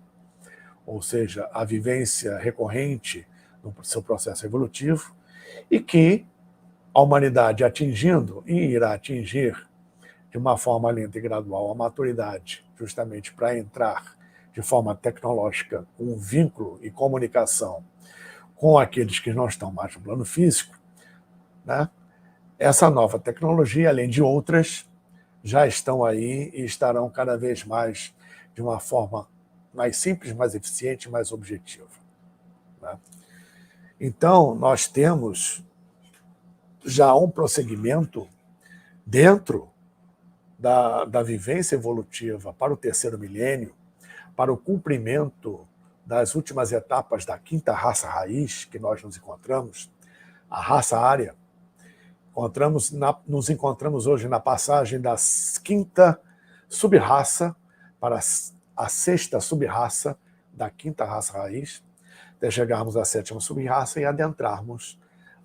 Speaker 2: ou seja, a vivência recorrente no seu processo evolutivo, e que a humanidade atingindo e irá atingir de uma forma lenta e gradual a maturidade, justamente para entrar de forma tecnológica um vínculo e comunicação com aqueles que não estão mais no plano físico, né? Essa nova tecnologia, além de outras, já estão aí e estarão cada vez mais de uma forma mais simples, mais eficiente, mais objetiva, né? Então, nós temos já um prosseguimento dentro da vivência evolutiva para o terceiro milênio, para o cumprimento das últimas etapas da quinta raça raiz que nós nos encontramos, a raça ária. Nos encontramos hoje na passagem da quinta subraça para a sexta subraça da quinta raça raiz, até chegarmos à sétima subraça e adentrarmos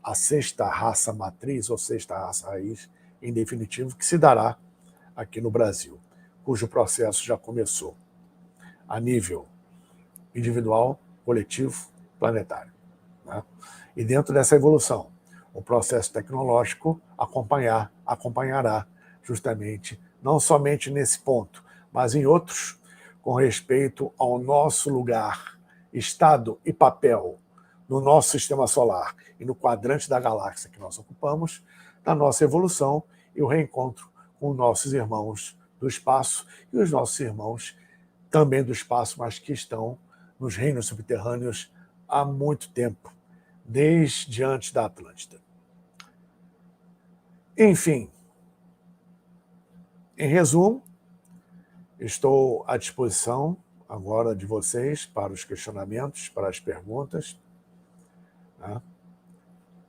Speaker 2: a sexta raça matriz ou sexta raça raiz, em definitivo, que se dará aqui no Brasil, cujo processo já começou a nível individual, coletivo, planetário, né? E dentro dessa evolução, o processo tecnológico acompanhará justamente, não somente nesse ponto, mas em outros, com respeito ao nosso lugar, estado e papel no nosso sistema solar e no quadrante da galáxia que nós ocupamos, na nossa evolução e o reencontro com nossos irmãos do espaço e os nossos irmãos também do espaço, mas que estão nos reinos subterrâneos há muito tempo, desde antes da Atlântida. Enfim, em resumo, estou à disposição agora de vocês para os questionamentos, para as perguntas, né?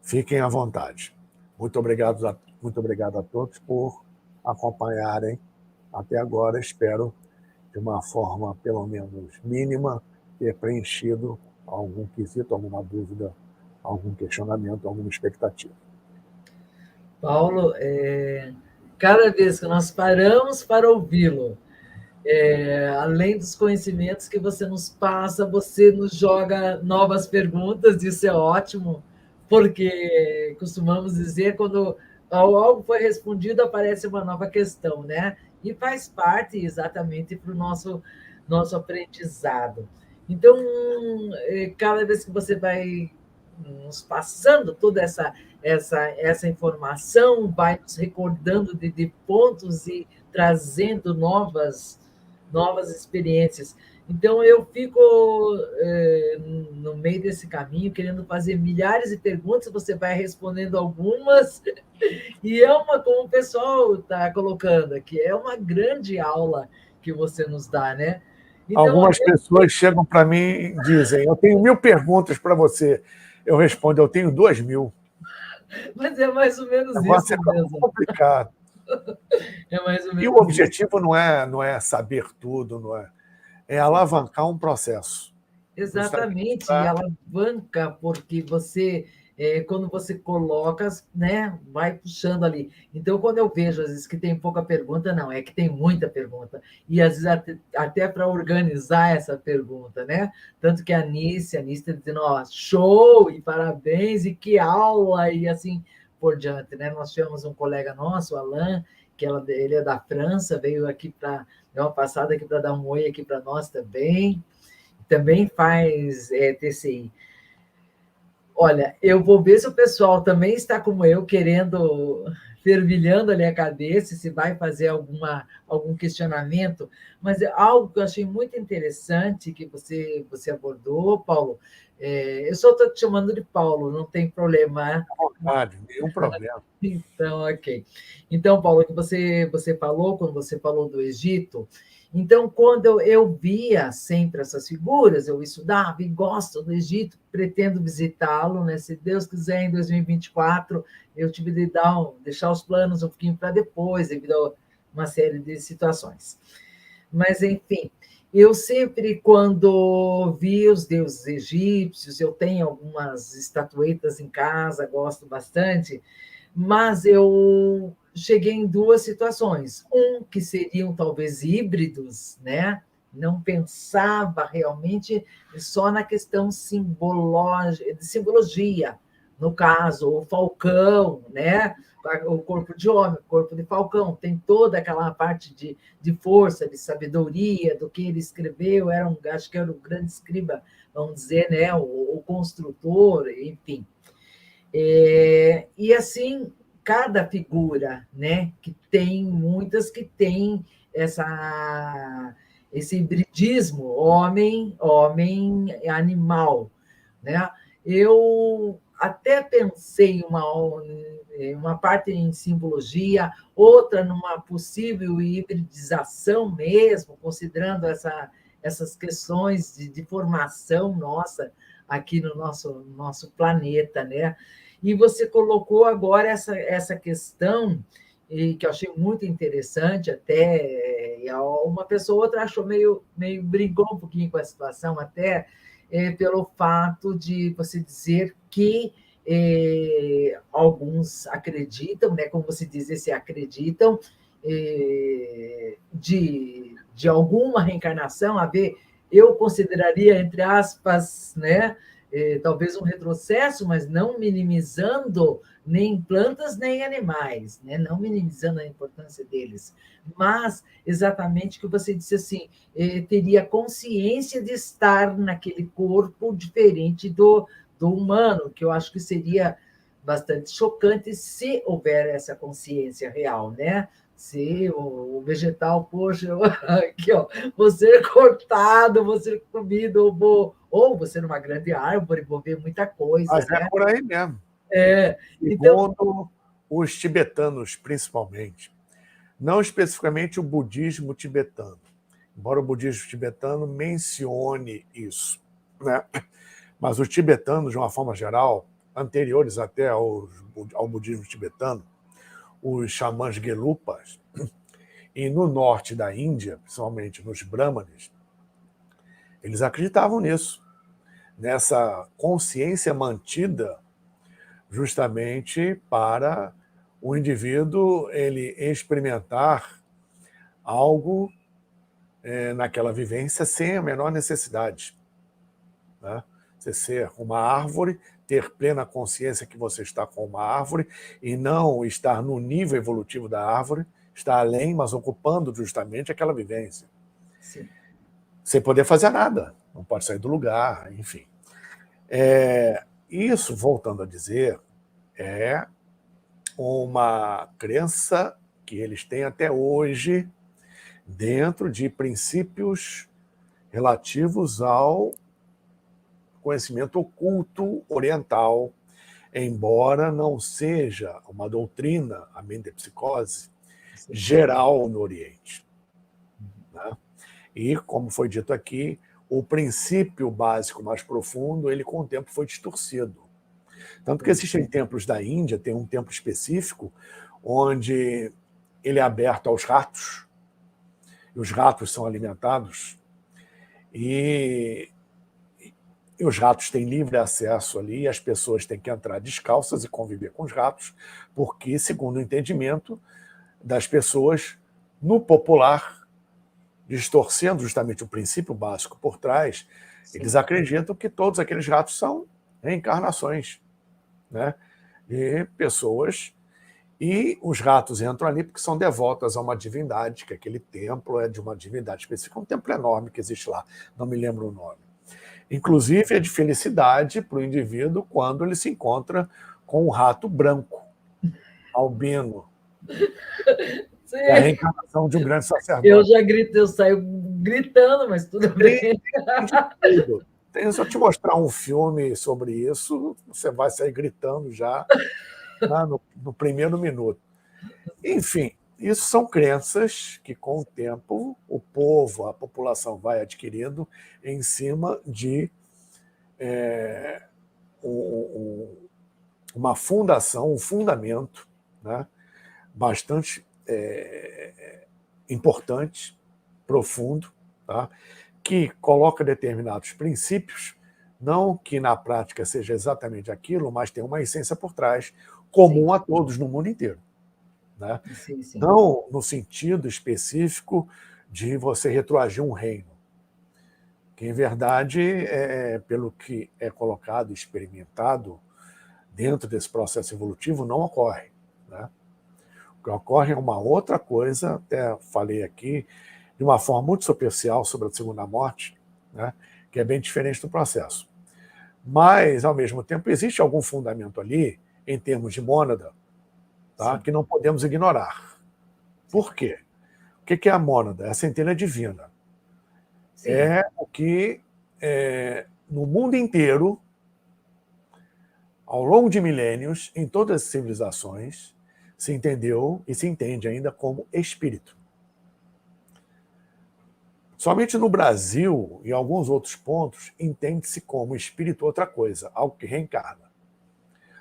Speaker 2: Fiquem à vontade. Muito obrigado a todos por acompanharem até agora. Espero, de uma forma pelo menos mínima, ter preenchido algum quesito, alguma dúvida, algum questionamento, alguma expectativa.
Speaker 1: Paulo, cada vez que nós paramos para ouvi-lo, além dos conhecimentos que você nos passa, você nos joga novas perguntas, isso é ótimo, porque costumamos dizer, quando algo foi respondido, aparece uma nova questão, né? E faz parte exatamente para o nosso aprendizado. Então, cada vez que você vai nos passando toda essa informação, vai nos recordando de pontos e trazendo novas experiências. Então, eu fico no meio desse caminho, querendo fazer milhares de perguntas, você vai respondendo algumas, e como o pessoal está colocando aqui, é uma grande aula que você nos dá, né? Então,
Speaker 2: algumas pessoas chegam para mim e dizem, eu tenho 1000 perguntas para você. Eu respondo, eu tenho 2000.
Speaker 1: Mas é mais ou menos isso mesmo.
Speaker 2: É complicado.
Speaker 1: É mais ou menos
Speaker 2: e o objetivo não é saber tudo, é alavancar um processo.
Speaker 1: Exatamente, e alavanca, porque você, quando você coloca, né, vai puxando ali. Então, quando eu vejo, às vezes, que tem pouca pergunta, não, é que tem muita pergunta. E, às vezes, até para organizar essa pergunta, né? Tanto que a Anice está dizendo, ó, show, e parabéns, e que aula, e assim por diante, né? Nós tivemos um colega nosso, o Alain, ele é da França, veio aqui para dar uma passada aqui para dar um oi aqui para nós também faz TCI. Olha, eu vou ver se o pessoal também está como eu, querendo, fervilhando ali a cabeça, se vai fazer algum questionamento, mas é algo que eu achei muito interessante que você abordou, Paulo. Eu só estou te chamando de Paulo, não tem problema.
Speaker 2: Nenhum problema.
Speaker 1: Então, ok. Então, Paulo, que você falou, quando você falou do Egito, então, quando eu via sempre essas figuras, eu estudava e gosto do Egito, pretendo visitá-lo, né? Se Deus quiser, em 2024, eu tive de deixar os planos um pouquinho para depois, devido a uma série de situações. Mas, enfim, Eu sempre, quando vi os deuses egípcios, eu tenho algumas estatuetas em casa, gosto bastante, mas eu cheguei em duas situações. Um, que seriam talvez híbridos, né? Não pensava realmente só na questão de simbologia, no caso, o falcão, né? O corpo de homem, o corpo de falcão, tem toda aquela parte de força, de sabedoria, do que ele escreveu, acho que era um grande escriba, vamos dizer, né? O construtor, enfim. E assim, cada figura, né? Que tem muitas que têm esse hibridismo, homem, animal, né? Eu até pensei uma parte em simbologia, outra numa possível hibridização mesmo, considerando essas questões de formação nossa aqui no nosso planeta, né? E você colocou agora essa questão, e que eu achei muito interessante, até uma pessoa ou outra achou meio brigou um pouquinho com a situação, até pelo fato de você dizer que alguns acreditam, né, como você diz, se acreditam de alguma reencarnação, eu consideraria, entre aspas, né, talvez um retrocesso, mas não minimizando nem plantas nem animais, né? Não minimizando a importância deles, mas exatamente que você disse assim, teria consciência de estar naquele corpo diferente do humano, que eu acho que seria bastante chocante se houver essa consciência real, né? Se o vegetal, poxa, aqui, ó, vou ser cortado, vou ser comido, ou vou ser uma grande árvore, vou ver muita coisa,
Speaker 2: Mas é
Speaker 1: né?
Speaker 2: por aí mesmo.
Speaker 1: Então,
Speaker 2: Segundo os tibetanos, principalmente. Não especificamente o budismo tibetano, embora o budismo tibetano mencione isso, né? Mas os tibetanos, de uma forma geral, anteriores até ao budismo tibetano, os xamãs Gelupas, e no norte da Índia, principalmente nos brahmanes, eles acreditavam nisso, nessa consciência mantida justamente para o indivíduo ele experimentar algo naquela vivência sem a menor necessidade. Né? Você ser uma árvore, ter plena consciência que você está com uma árvore e não estar no nível evolutivo da árvore, estar além, mas ocupando justamente aquela vivência.
Speaker 1: sim.
Speaker 2: Sem poder fazer nada, não pode sair do lugar, enfim. Isso, voltando a dizer, é uma crença que eles têm até hoje dentro de princípios relativos ao conhecimento oculto oriental, embora não seja uma doutrina, a metempsicose, geral no Oriente. Né? E, como foi dito aqui, o princípio básico mais profundo, ele com o tempo foi distorcido. Tanto que existem templos da Índia, tem um templo específico, onde ele é aberto aos ratos, e os ratos são alimentados, e os ratos têm livre acesso ali, e as pessoas têm que entrar descalças e conviver com os ratos, porque, segundo o entendimento das pessoas, no popular, distorcendo justamente o princípio básico por trás, eles acreditam que todos aqueles ratos são reencarnações, né, de pessoas, e os ratos entram ali porque são devotas a uma divindade, que aquele templo é de uma divindade específica, um templo enorme que existe lá, não me lembro o nome. Inclusive é de felicidade para o indivíduo quando ele se encontra com um rato branco, albino.
Speaker 1: Sim.
Speaker 2: É a reencarnação de um grande sacerdote.
Speaker 1: Eu saio gritando, mas tudo bem.
Speaker 2: Se eu te mostrar um filme sobre isso, você vai sair gritando já, né, no primeiro minuto. Enfim, isso são crenças que, com o tempo, o povo, a população vai adquirindo em cima de uma fundação, um fundamento, né, bastante importante, profundo, tá? que coloca determinados princípios, não que na prática seja exatamente aquilo, mas tem uma essência por trás, comum a todos no mundo inteiro. Né?
Speaker 1: Sim, sim.
Speaker 2: Não no sentido específico de você retroagir um reino, que, em verdade, pelo que é colocado e experimentado dentro desse processo evolutivo, não ocorre. Né? O que ocorre é uma outra coisa, até falei aqui, de uma forma muito superficial sobre a segunda morte, né? Que é bem diferente do processo. Mas, ao mesmo tempo, existe algum fundamento ali, em termos de mônada, tá? Que não podemos ignorar. Por quê? O que é a mônada? É a centelha divina. Sim. É o que, no mundo inteiro, ao longo de milênios, em todas as civilizações, se entendeu e se entende ainda como espírito. Somente no Brasil e em alguns outros pontos entende-se como espírito outra coisa, algo que reencarna.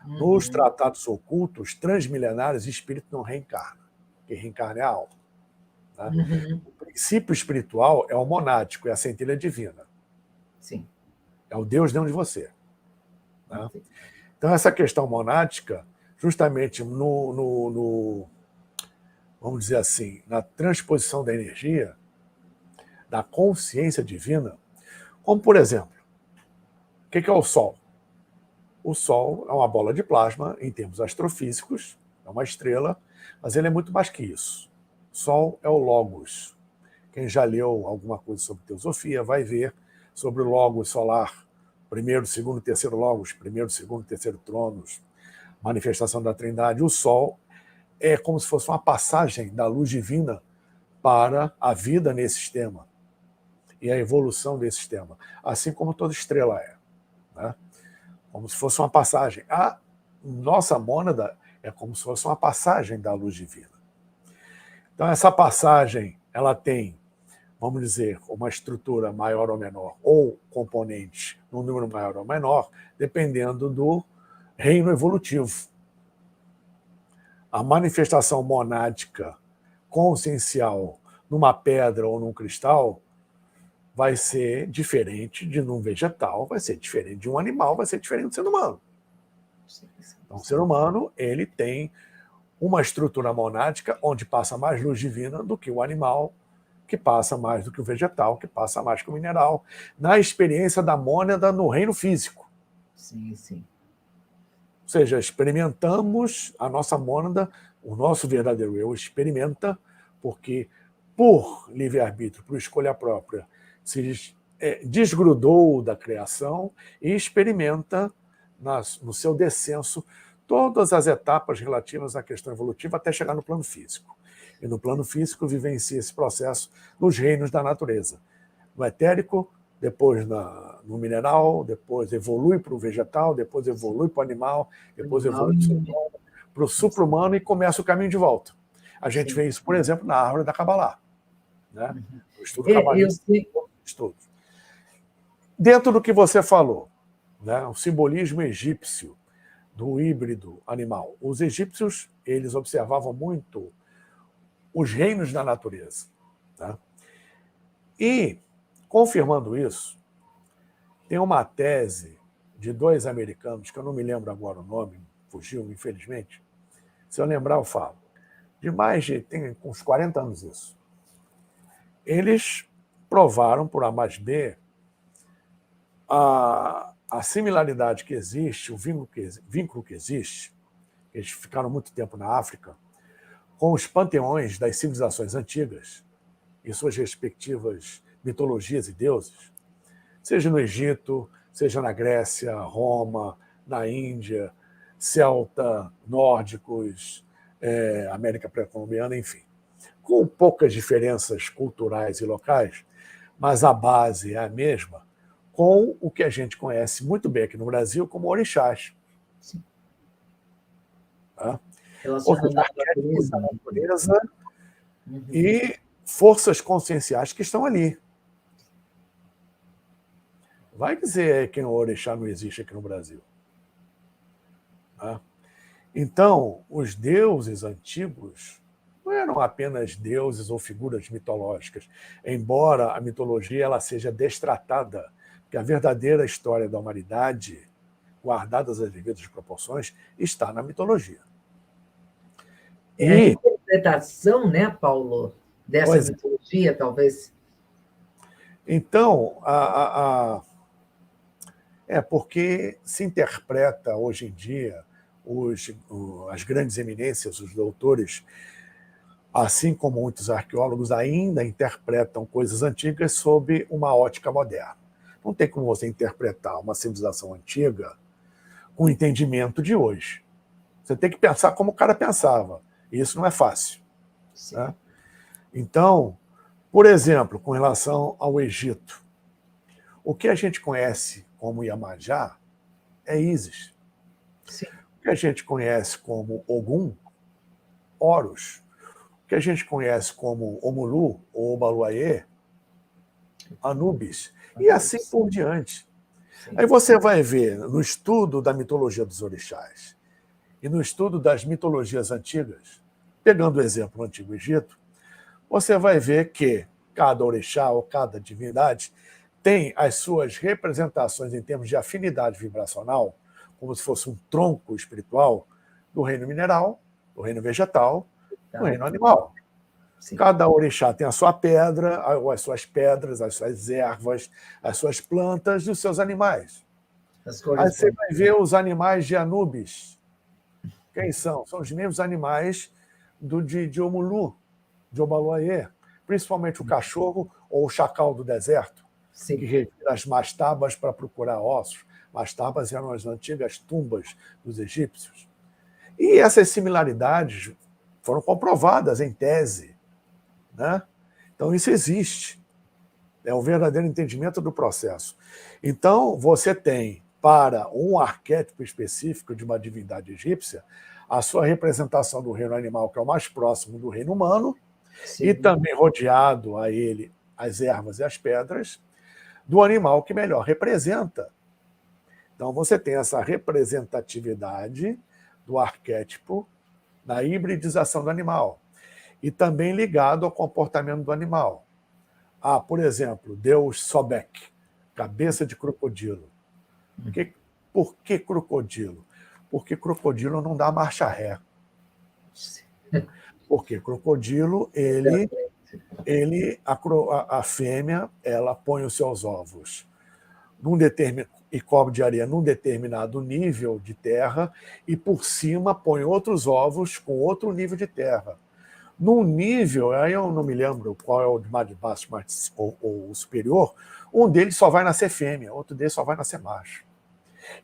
Speaker 2: Nos tratados ocultos transmilenares, espírito não reencarna. Quem reencarna é a alma. Né? O princípio espiritual é o monádico, é a centelha divina.
Speaker 1: Sim.
Speaker 2: É o Deus dentro de você. Né? Então, essa questão monádica, justamente vamos dizer assim, na transposição da energia, da consciência divina, como, por exemplo, o que é o Sol? O Sol é uma bola de plasma, em termos astrofísicos, é uma estrela, mas ele é muito mais que isso. O Sol é o Logos. Quem já leu alguma coisa sobre teosofia vai ver sobre o Logos solar, primeiro, segundo, terceiro Logos, primeiro, segundo, terceiro tronos, manifestação da Trindade. O Sol é como se fosse uma passagem da luz divina para a vida nesse sistema e a evolução desse sistema, assim como toda estrela é. Né? Como se fosse uma passagem. A nossa mônada é como se fosse uma passagem da luz divina. Então, essa passagem, ela tem, vamos dizer, uma estrutura maior ou menor, ou componentes num número maior ou menor, dependendo do reino evolutivo. A manifestação monádica consciencial numa pedra ou num cristal vai ser diferente de um vegetal, vai ser diferente de um animal, vai ser diferente do ser humano. Então, o ser humano, ele tem uma estrutura monádica onde passa mais luz divina do que o animal, que passa mais do que o vegetal, que passa mais que o mineral, na experiência da mônada no reino físico.
Speaker 1: Sim, sim.
Speaker 2: Ou seja, experimentamos a nossa mônada, o nosso verdadeiro eu experimenta, porque por livre-arbítrio, por escolha própria, se desgrudou da criação e experimenta no seu descenso todas as etapas relativas à questão evolutiva até chegar no plano físico. E no plano físico vivencia esse processo nos reinos da natureza. No etérico, depois no mineral, depois evolui para o vegetal, depois evolui para o animal, depois evolui para o supra-humano e começa o caminho de volta. A gente vê isso, por exemplo, na árvore da Cabalá. Né? O estudo cabalístico. Dentro do que você falou, né? O simbolismo egípcio do híbrido animal. Os egípcios, eles observavam muito os reinos da natureza. Tá? E, confirmando isso, tem uma tese de 2 americanos, que eu não me lembro agora o nome, fugiu, infelizmente. Se eu lembrar, eu falo. Tem uns 40 anos isso. Eles provaram, por A mais B, a similaridade que existe, o vínculo que existe, eles ficaram muito tempo na África, com os panteões das civilizações antigas e suas respectivas mitologias e deuses, seja no Egito, seja na Grécia, Roma, na Índia, celta, nórdicos, América pré-colombiana, enfim. Com poucas diferenças culturais e locais, mas a base é a mesma, com o que a gente conhece muito bem aqui no Brasil como orixás.
Speaker 1: Sim.
Speaker 2: Tá? Ou seja, arquétipos da natureza e forças conscienciais que estão ali. Vai dizer que o orixá não existe aqui no Brasil. Tá? Então, os deuses antigos, não eram apenas deuses ou figuras mitológicas, embora a mitologia ela seja destratada, porque a verdadeira história da humanidade, guardadas as devidas proporções, está na mitologia.
Speaker 1: É a interpretação, né, Paulo, dessa
Speaker 2: Pois
Speaker 1: mitologia, talvez.
Speaker 2: Então, é porque se interpreta hoje em dia as grandes eminências, os doutores, assim como muitos arqueólogos, ainda interpretam coisas antigas sob uma ótica moderna. Não tem como você interpretar uma civilização antiga com o entendimento de hoje. Você tem que pensar como o cara pensava. E isso não é fácil. Né? Então, por exemplo, com relação ao Egito, o que a gente conhece como Iemanjá é Ísis.
Speaker 1: Sim.
Speaker 2: O que a gente conhece como Ogum, Horus. O que a gente conhece como Omulu ou Obaluayê, Anubis, e assim por diante. Sim. Aí você vai ver no estudo da mitologia dos orixás e no estudo das mitologias antigas, pegando o exemplo do Antigo Egito, você vai ver que cada orixá ou cada divindade tem as suas representações em termos de afinidade vibracional, como se fosse um tronco espiritual do reino mineral, do reino vegetal, do reino animal. Sim. Cada orixá tem a sua pedra, ou as suas pedras, as suas ervas, as suas plantas e os seus animais. Aí você vai ver os animais de Anubis. Quem são? São os mesmos animais de Omulu, de Obaluayê, principalmente o cachorro ou o chacal do deserto, sim, que revira as mastabas para procurar ossos. Mastabas eram as antigas tumbas dos egípcios. E essas similaridades foram comprovadas em tese. Né? Então, isso existe. É o verdadeiro entendimento do processo. Então, você tem, para um arquétipo específico de uma divindade egípcia, a sua representação do reino animal, que é o mais próximo do reino humano, sim, e também rodeado a ele as ervas e as pedras, do animal que melhor representa. Então, você tem essa representatividade do arquétipo na hibridização do animal, e também ligado ao comportamento do animal. Por exemplo, Deus Sobek, cabeça de crocodilo. Por que crocodilo? Porque crocodilo não dá marcha ré. Porque crocodilo, a fêmea, ela põe os seus ovos e cobre de areia num determinado nível de terra e por cima põe outros ovos com outro nível de terra. Num nível, aí eu não me lembro qual é o de mais de baixo ou o superior, um deles só vai nascer fêmea, outro deles só vai nascer macho.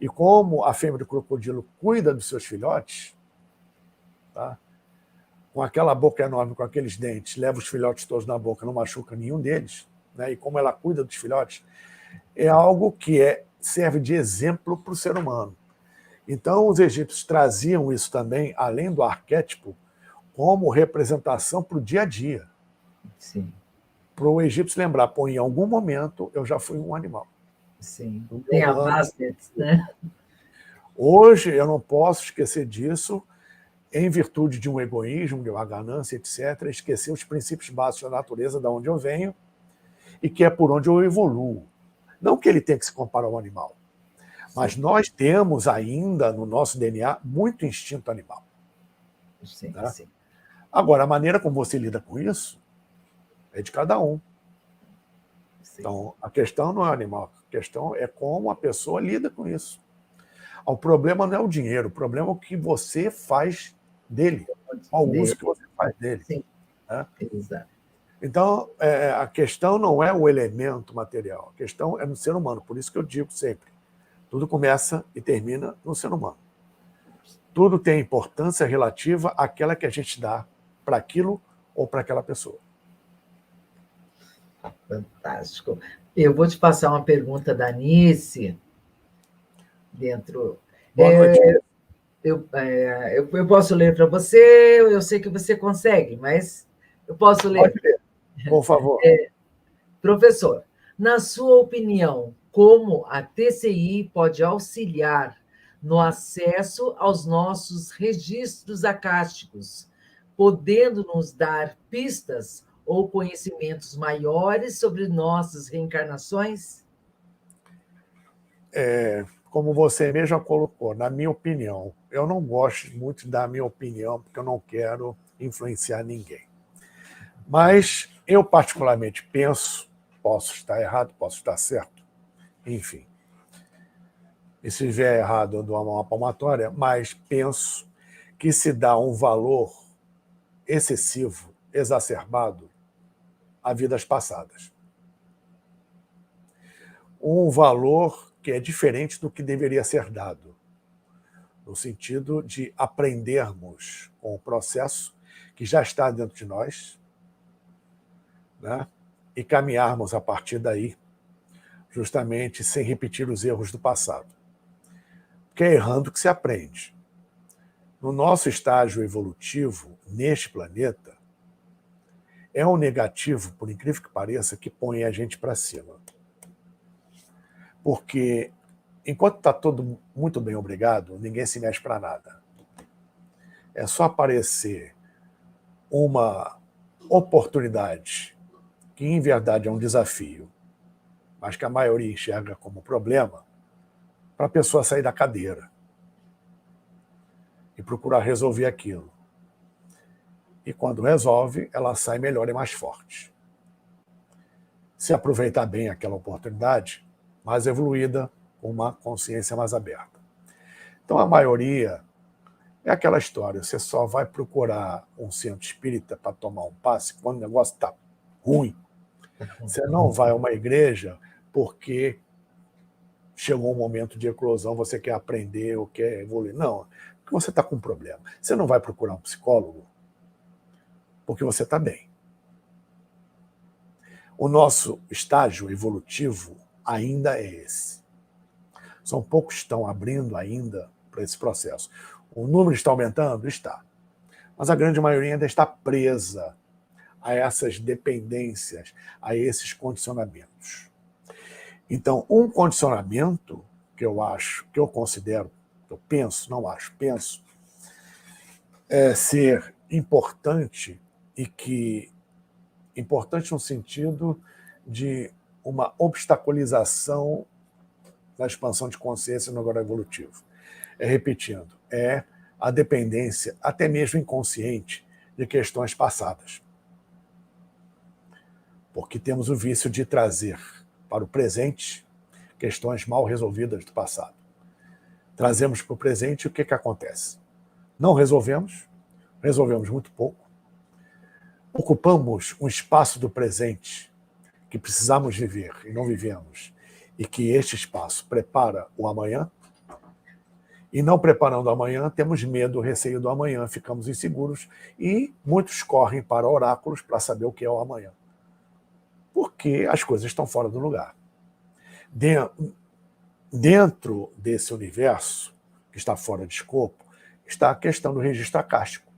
Speaker 2: E como a fêmea do crocodilo cuida dos seus filhotes, tá? Com aquela boca enorme, com aqueles dentes, leva os filhotes todos na boca, não machuca nenhum deles, né? E como ela cuida dos filhotes, é algo que serve de exemplo para o ser humano. Então, os egípcios traziam isso também, além do arquétipo, como representação para o dia a dia.
Speaker 1: Sim.
Speaker 2: Para o egípcio lembrar, em algum momento eu já fui um animal.
Speaker 1: Sim. Tem a Bastet, né?
Speaker 2: Hoje eu não posso esquecer disso, em virtude de um egoísmo, de uma ganância, etc., esquecer os princípios básicos da natureza, de onde eu venho, e que é por onde eu evoluo. Não que ele tenha que se comparar ao animal, mas sim, nós temos ainda no nosso DNA muito instinto animal.
Speaker 1: Sim,
Speaker 2: tá?
Speaker 1: Sim.
Speaker 2: Agora, a maneira como você lida com isso é de cada um. Sim. Então, a questão não é o animal, a questão é como a pessoa lida com isso. O problema não é o dinheiro, o problema é o que você faz dele, o uso que você faz dele.
Speaker 1: Sim.
Speaker 2: Né?
Speaker 1: Exato.
Speaker 2: Então, a questão não é o elemento material, a questão é no ser humano. Por isso que eu digo sempre, tudo começa e termina no ser humano. Tudo tem importância relativa àquela que a gente dá para aquilo ou para aquela pessoa.
Speaker 1: Fantástico. Eu vou te passar uma pergunta da Anice, dentro...
Speaker 2: Boa noite.
Speaker 1: Eu posso ler para você, eu sei que você consegue, mas eu posso ler.
Speaker 2: Pode ler, por favor.
Speaker 1: Professor, na sua opinião, como a TCI pode auxiliar no acesso aos nossos registros acásticos, podendo nos dar pistas ou conhecimentos maiores sobre nossas reencarnações?
Speaker 2: Como você mesma colocou, na minha opinião, eu não gosto muito da minha opinião, porque eu não quero influenciar ninguém. Mas eu, particularmente, penso, posso estar errado, posso estar certo, enfim. E se estiver errado, eu dou uma palmatória, mas penso que se dá um valor excessivo, exacerbado, a vidas passadas. Um valor que é diferente do que deveria ser dado, no sentido de aprendermos com o processo que já está dentro de nós, né? E caminharmos a partir daí, justamente sem repetir os erros do passado. Porque é errando que se aprende. No nosso estágio evolutivo, neste planeta, é um negativo, por incrível que pareça, que põe a gente para cima. Porque, enquanto está todo muito bem, obrigado, ninguém se mexe para nada. É só aparecer uma oportunidade, que em verdade é um desafio, mas que a maioria enxerga como problema, para a pessoa sair da cadeira e procurar resolver aquilo. E quando resolve, ela sai melhor e mais forte. Se aproveitar bem aquela oportunidade, mais evoluída, com uma consciência mais aberta. Então, a maioria é aquela história, você só vai procurar um centro espírita para tomar um passe quando o negócio está ruim. Você não vai a uma igreja porque chegou um momento de eclosão, você quer aprender ou quer evoluir. Não, porque você está com um problema. Você não vai procurar um psicólogo porque você está bem. O nosso estágio evolutivo ainda é esse. São poucos que estão abrindo ainda para esse processo. O número está aumentando? Está. Mas a grande maioria ainda está presa a essas dependências, a esses condicionamentos. Então, um condicionamento que eu acho, que eu considero, que eu penso, não acho, penso, é ser importante e que importante no sentido de uma obstaculização da expansão de consciência no grau evolutivo. Repetindo, é a dependência, até mesmo inconsciente, de questões passadas. Porque temos o vício de trazer para o presente questões mal resolvidas do passado. Trazemos para o presente e o que acontece? Não resolvemos muito pouco, ocupamos um espaço do presente que precisamos viver e não vivemos, e que este espaço prepara o amanhã, e não preparando o amanhã, temos medo, receio do amanhã, ficamos inseguros, e muitos correm para oráculos para saber o que é o amanhã. Porque as coisas estão fora do lugar. Dentro desse universo, que está fora de escopo, está a questão do registro acástico.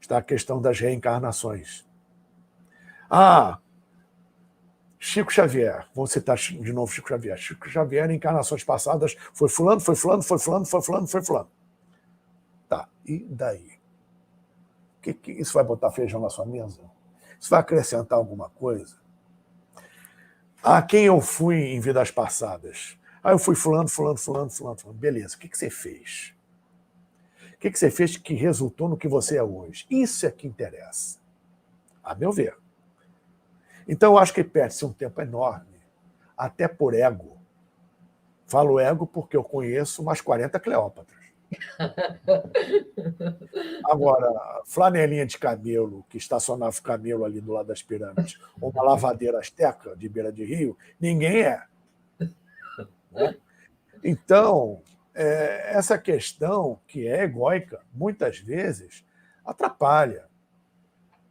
Speaker 2: Está a questão das reencarnações. Chico Xavier, vamos citar de novo Chico Xavier. Chico Xavier, em encarnações passadas, foi fulano, foi fulano, foi fulano, foi fulano, foi fulano. Tá, e daí? Que isso vai botar feijão na sua mesa? Isso vai acrescentar alguma coisa? Quem eu fui em vidas passadas? Eu fui fulano, fulano, fulano, fulano, fulano. Beleza, o que você fez? O que você fez que resultou no que você é hoje? Isso é que interessa, a meu ver. Então, eu acho que perde-se um tempo enorme, até por ego. Falo ego porque eu conheço umas 40 Cleópatras. Agora, flanelinha de camelo, que estacionava o camelo ali do lado das pirâmides, ou uma lavadeira asteca de beira de rio, ninguém é. Né? Então, essa questão, que é egóica, muitas vezes atrapalha.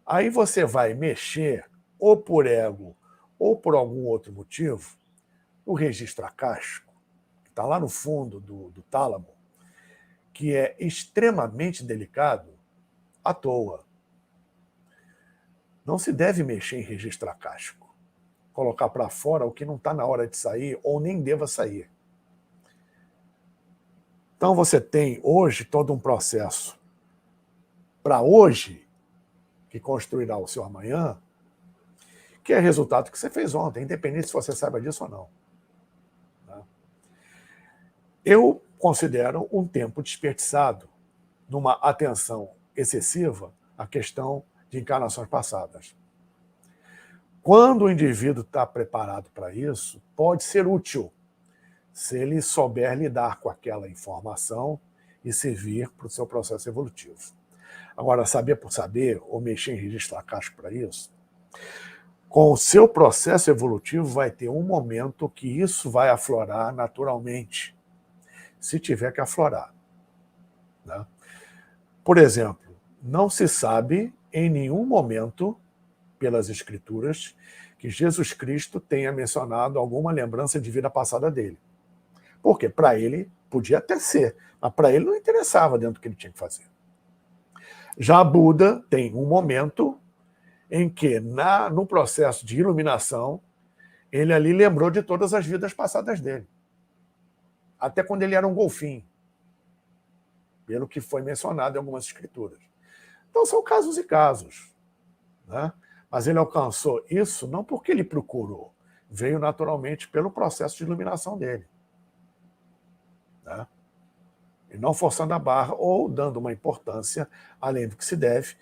Speaker 2: Aí você vai mexer, ou por ego, ou por algum outro motivo, o registro acástico, que está lá no fundo do tálamo, que é extremamente delicado, à toa. Não se deve mexer em registro acástico, colocar para fora o que não está na hora de sair ou nem deva sair. Então você tem hoje todo um processo para hoje, que construirá o seu amanhã, que é resultado que você fez ontem, independente se você saiba disso ou não. Eu considero um tempo desperdiçado numa atenção excessiva à questão de encarnações passadas. Quando o indivíduo está preparado para isso, pode ser útil se ele souber lidar com aquela informação e servir para o seu processo evolutivo. Agora, saber por saber, ou mexer em registro acástico para isso, com o seu processo evolutivo vai ter um momento que isso vai aflorar naturalmente, se tiver que aflorar. Né? Por exemplo, não se sabe em nenhum momento, pelas Escrituras, que Jesus Cristo tenha mencionado alguma lembrança de vida passada dele. Porque para ele podia até ser, mas para ele não interessava dentro do que ele tinha que fazer. Já Buda tem um momento em que, no processo de iluminação, ele ali lembrou de todas as vidas passadas dele. Até quando ele era um golfinho, pelo que foi mencionado em algumas escrituras. Então, são casos e casos. Né? Mas ele alcançou isso não porque ele procurou, veio naturalmente pelo processo de iluminação dele. Né? E não forçando a barra ou dando uma importância além do que se deve,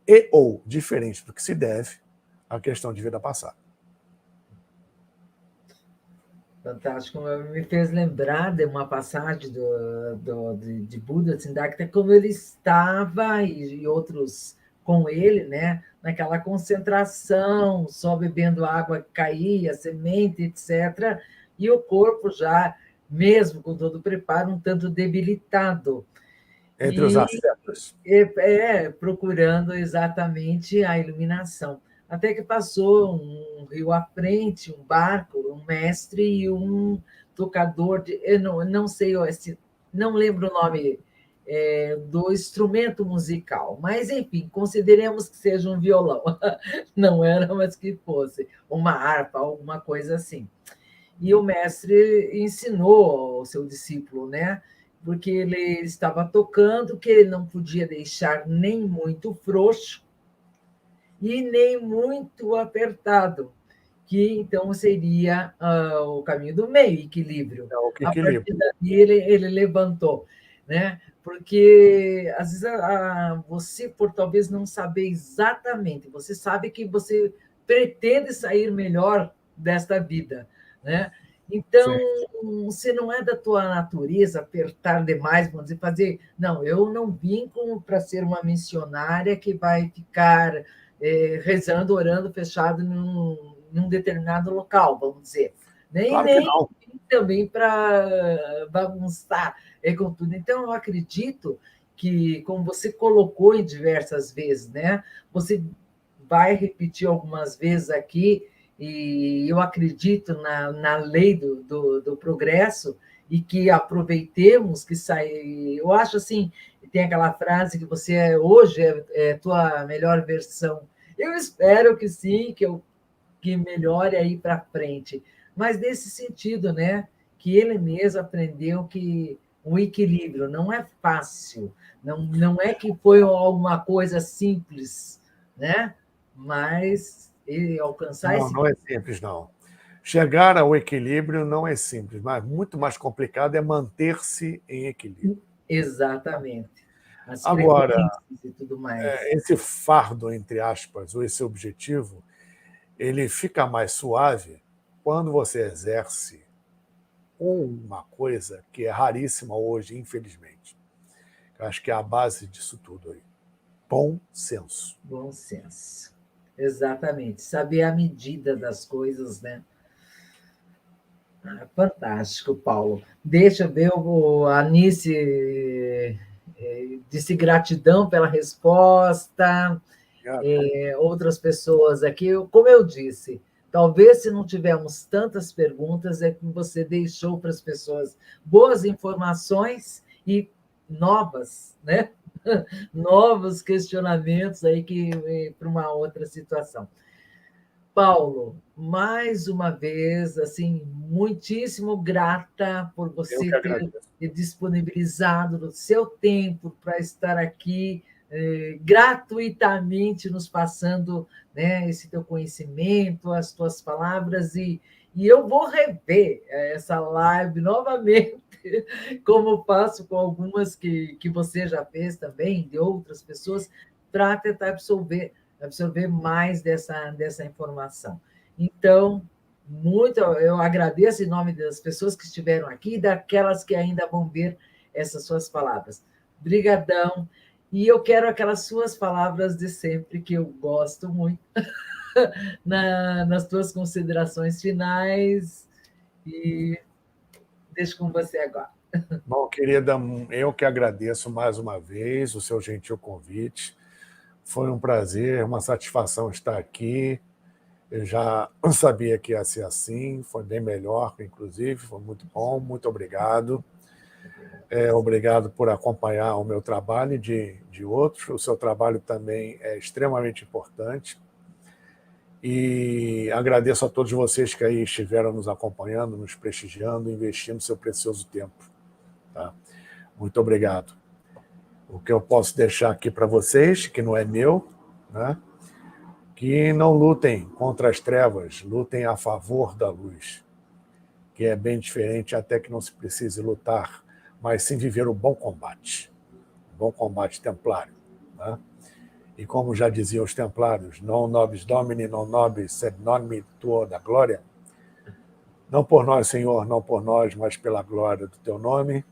Speaker 2: e ou diferente do que se deve, à questão de vida passada.
Speaker 1: Fantástico. Me fez lembrar de uma passagem de Buda, Siddhartha, como ele estava, e outros com ele, né, naquela concentração, só bebendo água que caía, semente, etc., e o corpo já, mesmo com todo o preparo, um tanto debilitado.
Speaker 2: Entre os ascetas.
Speaker 1: Procurando exatamente a iluminação. Até que passou um rio à frente, um barco, um mestre e um tocador de. Eu não sei, não lembro o nome do instrumento musical, mas, enfim, consideremos que seja um violão. Não era, mas que fosse uma harpa, alguma coisa assim. E o mestre ensinou ao seu discípulo, né? Porque ele estava tocando, que ele não podia deixar nem muito frouxo e nem muito apertado, que então seria o caminho do meio, equilíbrio.
Speaker 2: É o
Speaker 1: A partir
Speaker 2: equilíbrio.
Speaker 1: daí ele levantou, né? Porque às vezes você, por talvez não saber exatamente, você sabe que você pretende sair melhor desta vida, né? Então,
Speaker 2: Sim.
Speaker 1: se não é da tua natureza apertar demais, vamos dizer, fazer. Não, eu não vim para ser uma missionária que vai ficar rezando, orando, fechado num determinado local, vamos dizer.
Speaker 2: Claro que não.
Speaker 1: Também para bagunçar com tudo. Então, eu acredito que, como você colocou em diversas vezes, né, você vai repetir algumas vezes aqui, e eu acredito na lei do progresso, e que aproveitemos que sai. Eu acho assim, tem aquela frase que você hoje é tua melhor versão. Eu espero que sim, que melhore aí para frente. Mas nesse sentido, né? Que ele mesmo aprendeu que o equilíbrio não é fácil, não é que foi alguma coisa simples, né? Mas ele alcançar
Speaker 2: Não,
Speaker 1: esse.
Speaker 2: não é simples, não. Chegar ao equilíbrio não é simples, mas muito mais complicado é manter-se em equilíbrio.
Speaker 1: Exatamente. As
Speaker 2: Agora,
Speaker 1: frequências e tudo mais.
Speaker 2: esse fardo, entre aspas, ou esse objetivo, ele fica mais suave quando você exerce uma coisa que é raríssima hoje, infelizmente. Eu acho que é a base disso tudo aí. Bom senso.
Speaker 1: Bom senso. Exatamente. Saber a medida das coisas, né? Fantástico, Paulo. Deixa eu ver, a Anice disse gratidão pela resposta. Outras pessoas aqui, como eu disse, talvez se não tivermos tantas perguntas, é que você deixou para as pessoas boas informações e novas, né? Novos questionamentos aí para uma outra situação. Paulo, mais uma vez, assim, muitíssimo grata por
Speaker 2: Eu
Speaker 1: você
Speaker 2: que
Speaker 1: ter
Speaker 2: agradeço.
Speaker 1: disponibilizado o seu tempo para estar aqui gratuitamente nos passando, né, esse teu conhecimento, as tuas palavras, e eu vou rever essa live novamente, como faço com algumas que você já fez também, de outras pessoas, para tentar absorver mais dessa informação. Então, eu agradeço em nome das pessoas que estiveram aqui e daquelas que ainda vão ver essas suas palavras. Brigadão. E eu quero aquelas suas palavras de sempre, que eu gosto muito, nas tuas considerações finais, e deixo com você agora.
Speaker 2: Bom, querida, eu que agradeço mais uma vez o seu gentil convite. Foi um prazer, uma satisfação estar aqui. Eu já sabia que ia ser assim, foi bem melhor, inclusive, foi muito bom, muito obrigado. Obrigado por acompanhar o meu trabalho e de outros. O seu trabalho também é extremamente importante. E agradeço a todos vocês que aí estiveram nos acompanhando, nos prestigiando, investindo seu precioso tempo. Tá? Muito obrigado. O que eu posso deixar aqui para vocês, que não é meu, né? Que não lutem contra as trevas, lutem a favor da luz, que é bem diferente, até que não se precise lutar, mas sim viver o bom combate templário. Né? E como já diziam os templários, non nobis domini, non nobis, sed nobis tua da glória, não por nós, Senhor, não por nós, mas pela glória do teu nome.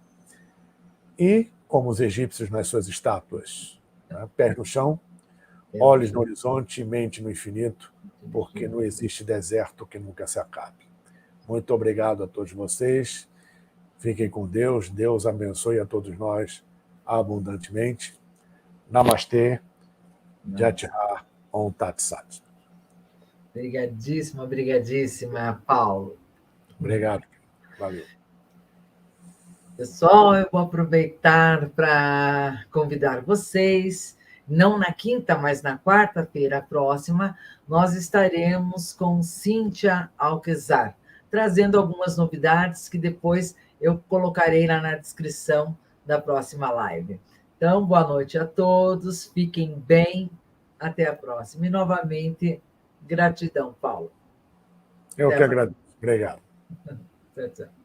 Speaker 2: E, como os egípcios nas suas estátuas, né? Pés no chão, olhos no horizonte e mente no infinito, porque não existe deserto que nunca se acabe. Muito obrigado a todos vocês. Fiquem com Deus. Deus abençoe a todos nós abundantemente. Namastê. Jai Shri Om Tat Sat.
Speaker 1: Obrigadíssima, Paulo.
Speaker 2: Obrigado. Valeu.
Speaker 1: Pessoal, eu vou aproveitar para convidar vocês, não na quinta, mas na quarta-feira próxima, nós estaremos com Cíntia Alquezar, trazendo algumas novidades que depois eu colocarei lá na descrição da próxima live. Então, boa noite a todos, fiquem bem, até a próxima. E, novamente, gratidão, Paulo.
Speaker 2: Eu que agradeço. Obrigado.
Speaker 1: Tchau, tchau.